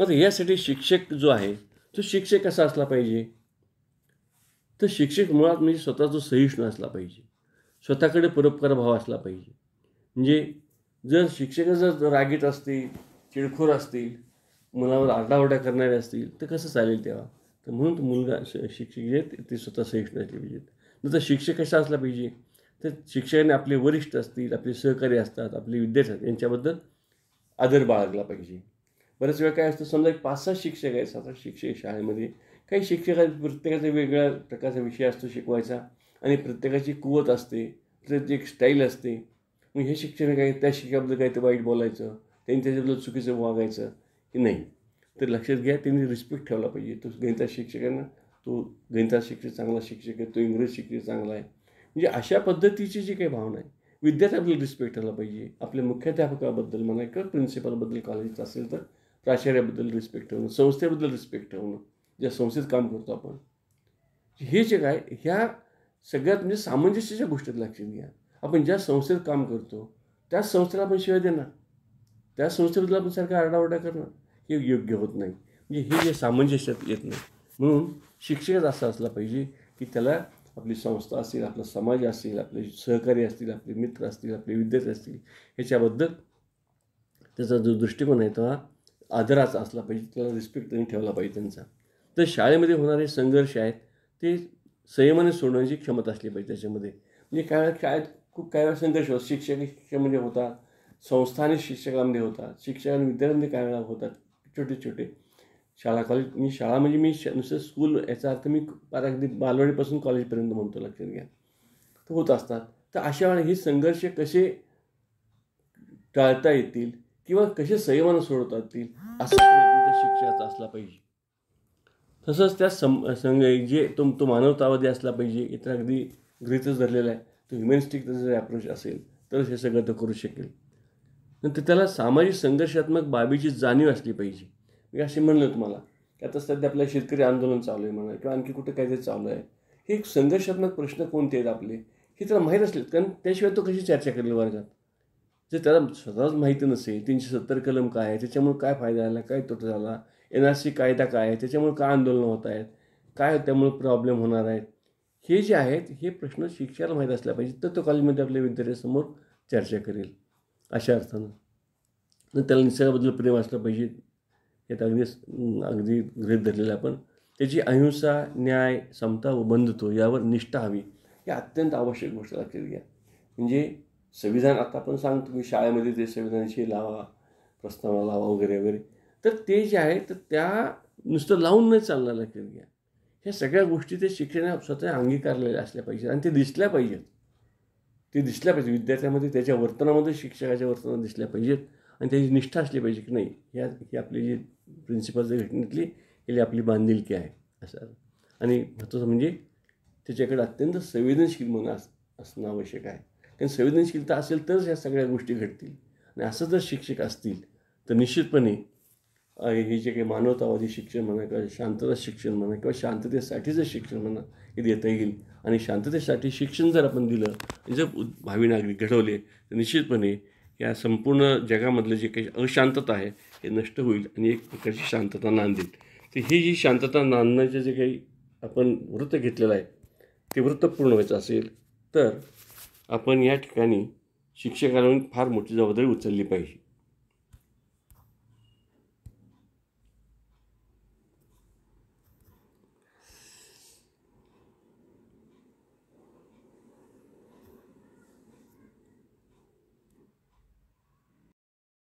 A: मग यासाठी शिक्षक जो आहे तो शिक्षक कसा असला पाहिजे? तर शिक्षक मुळात म्हणजे स्वतः जो सहिष्णू असला पाहिजे, स्वतःकडे परोपकार भाव असला पाहिजे. म्हणजे जर शिक्षक जर रागीट असतील, चिडखोर असतील, मुलावर आरडाओरडा करणारे असतील तर कसं चालेल तेव्हा? तर म्हणून तो मुलगा शिक्षक जे आहेत ते स्वतः सहिष्णू असले पाहिजेत. नंतर शिक्षक कसा असला पाहिजे? तर शिक्षकाने आपले वरिष्ठ असतील, आपले सहकारी असतात, आपले विद्यार्थी असतात यांच्याबद्दल आदर बाळगला पाहिजे. बऱ्याच वेळा काय असतं, समजा एक 5-6 शिक्षक आहेत, 7-8 शिक्षक आहेत शाळेमध्ये. काही शिक्षक आहेत, प्रत्येकाचा वेगळ्या प्रकारचा विषय असतो शिकवायचा आणि प्रत्येकाची कुवत असते, प्रत्येकाची एक स्टाईल असते. मग हे शिक्षक काय त्या शिक्षकाबद्दल काही ते वाईट बोलायचं, त्यांनी त्याच्याबद्दल चुकीचं वागायचं की नाही. तर लक्षात घ्या, त्यांनी रिस्पेक्ट ठेवला पाहिजे. तो गणिताचा शिक्षक आहे ना, तो गणिताचा शिक्षक चांगला शिक्षक आहे, तो इंग्रजी शिक्षक चांगला आहे. म्हणजे अशा पद्धतीची जी काही भावना आहे, विद्यार्थ्याबद्दल रिस्पेक्ट ठेवला पाहिजे. आपल्या मुख्याध्यापकाबद्दल म्हणा किंवा प्रिन्सिपलबद्दल कॉलेजचं असेल तर प्राचार्याबद्दल रिस्पेक्ट ठेवणं, संस्थेबद्दल रिस्पेक्ट ठेवणं, ज्या संस्थेत काम करतो आपण. हे जे काय ह्या सगळ्यात म्हणजे सामंजस्याच्या गोष्टीत लक्षात घ्या. आपण ज्या संस्थेत काम करतो त्याच संस्थेला आपण शिवाय देणार, त्या संस्थेबद्दल आपण सारखा आरडाओरडा करणार, हे योग्य होत नाही. म्हणजे हे जे सामंजस्यात येत नाही. म्हणून शिक्षक असा असला पाहिजे की त्याला आपली संस्था असेल, आपला समाज असेल, आपले सहकारी असतील, आपले मित्र असतील, आपले विद्यार्थी असतील, ह्याच्याबद्दल त्याचा जो दृष्टिकोन आहे तो आदराचा असला पाहिजे, त्याला रिस्पेक्ट त्यांनी ठेवला पाहिजे त्यांचा. तर शाळेमध्ये होणारे संघर्ष आहेत ते संयमाने सोडण्याची क्षमता असली पाहिजे त्याच्यामध्ये. म्हणजे काय वेळा शाळेत खूप काही वेळा संघर्ष होतात, शिक्षकांमध्ये होतात, संस्था आणि शिक्षकांमध्ये होतात, शिक्षक आणि विद्यार्थ्यांमध्ये काय वेळा होतात, छोटे छोटे शाळा कॉलेज. मी शाळा म्हणजे मी नुसतं स्कूल याचा अर्थ मी फार अगदी बालवाडीपासून कॉलेजपर्यंत म्हणतो, लक्षात घ्या. तर होत असतात. तर अशा वेळेला हे संघर्ष कसे टाळता येतील किंवा कसे संयमानं सोडवता येतील असा प्रयत्न त्या शिक्षकाचा असला पाहिजे. तसंच त्या जे तो मानवतावादी असला पाहिजे. इतर अगदी गृहीतच धरलेला आहे. तो ह्युमॅनिस्टिक त्याचा जर अप्रोच असेल तरच हे सगळं तो करू शकेल. नंतर त्याला सामाजिक संघर्षात्मक बाबीची जाणीव असली पाहिजे. मी असे म्हणलं तुम्हाला की आता सध्या आपल्या शेतकरी आंदोलन चालू आहे म्हणा किंवा आणखी कुठं काहीतरी चालू आहे. हे एक संघर्षात्मक प्रश्न कोणते आहेत आपले हे त्याला माहीत असले, कारण त्याशिवाय तो कशी चर्चा करेल वर्गात. जर त्याला स्वतःच माहिती नसेल 370 कलम काय आहे, त्याच्यामुळे काय फायदा झाला, काय तोटा झाला, NRC कायदा काय आहे, त्याच्यामुळे काय आंदोलनं होत आहेत, काय त्यामुळे प्रॉब्लेम होणार आहेत, हे जे आहेत हे प्रश्न शिक्षकाला माहीत असला पाहिजे. तर तो कॉलेजमध्ये आपल्या विद्यार्थ्यांसमोर चर्चा करेल अशा अर्थानं. तर त्याला निसर्गाबद्दल प्रेम असलं पाहिजे. यात अगदी गृहीत धरलेलं आपण. त्याची अहिंसा, न्याय, समता व बंधुत्व यावर निष्ठा हवी. ही अत्यंत आवश्यक गोष्ट लक्षात घ्या. म्हणजे संविधान आता आपण सांगतो की शाळेमध्ये ते संविधानाशी लावा, प्रस्तावना लावा वगैरे वगैरे. तर ते जे आहे तर त्या नुसतं लावून नाही चालणार, लक्षात घ्या. ह्या सगळ्या गोष्टी ते शिक्षकाने स्वतः अंगीकारलेल्या असल्या पाहिजेत आणि ते दिसल्या पाहिजेत. ते दिसल्या पाहिजे विद्यार्थ्यांमध्ये, त्याच्या वर्तनामध्ये, शिक्षकाच्या वर्तनात दिसल्या पाहिजेत आणि त्याची निष्ठा असली पाहिजे की नाही ही आपली जी प्रिन्सिपलच्या घटनेतली ही आपली बांधिलकी आहे असं. आणि महत्त्वाचं म्हणजे त्याच्याकडे अत्यंत संवेदनशील मन असणं आवश्यक आहे. कारण संवेदनशीलता असेल तरच ह्या सगळ्या गोष्टी घडतील. आणि असं जर शिक्षक असतील तर निश्चितपणे हे जे काही मानवतावादी शिक्षण म्हणा किंवा शांतता शिक्षण म्हणा किंवा शांततेसाठीचं शिक्षण म्हणा हे देता येईल. आणि शांततेसाठी शिक्षण जर आपण दिलं, जर भावी नागरिक घडवले तर निश्चितपणे या संपूर्ण जगामधलं जे काही अशांतता आहे हे नष्ट होईल आणि एक प्रकारची शांतता नांदेल. तर ही जी शांतता नांदण्याचं जे काही आपण व्रत घेतलेलं आहे ते व्रत पूर्ण व्हायचं असेल तर आपण या ठिकाणी शिक्षकांनी फार मोठी जबाबदारी उचलली पाहिजे.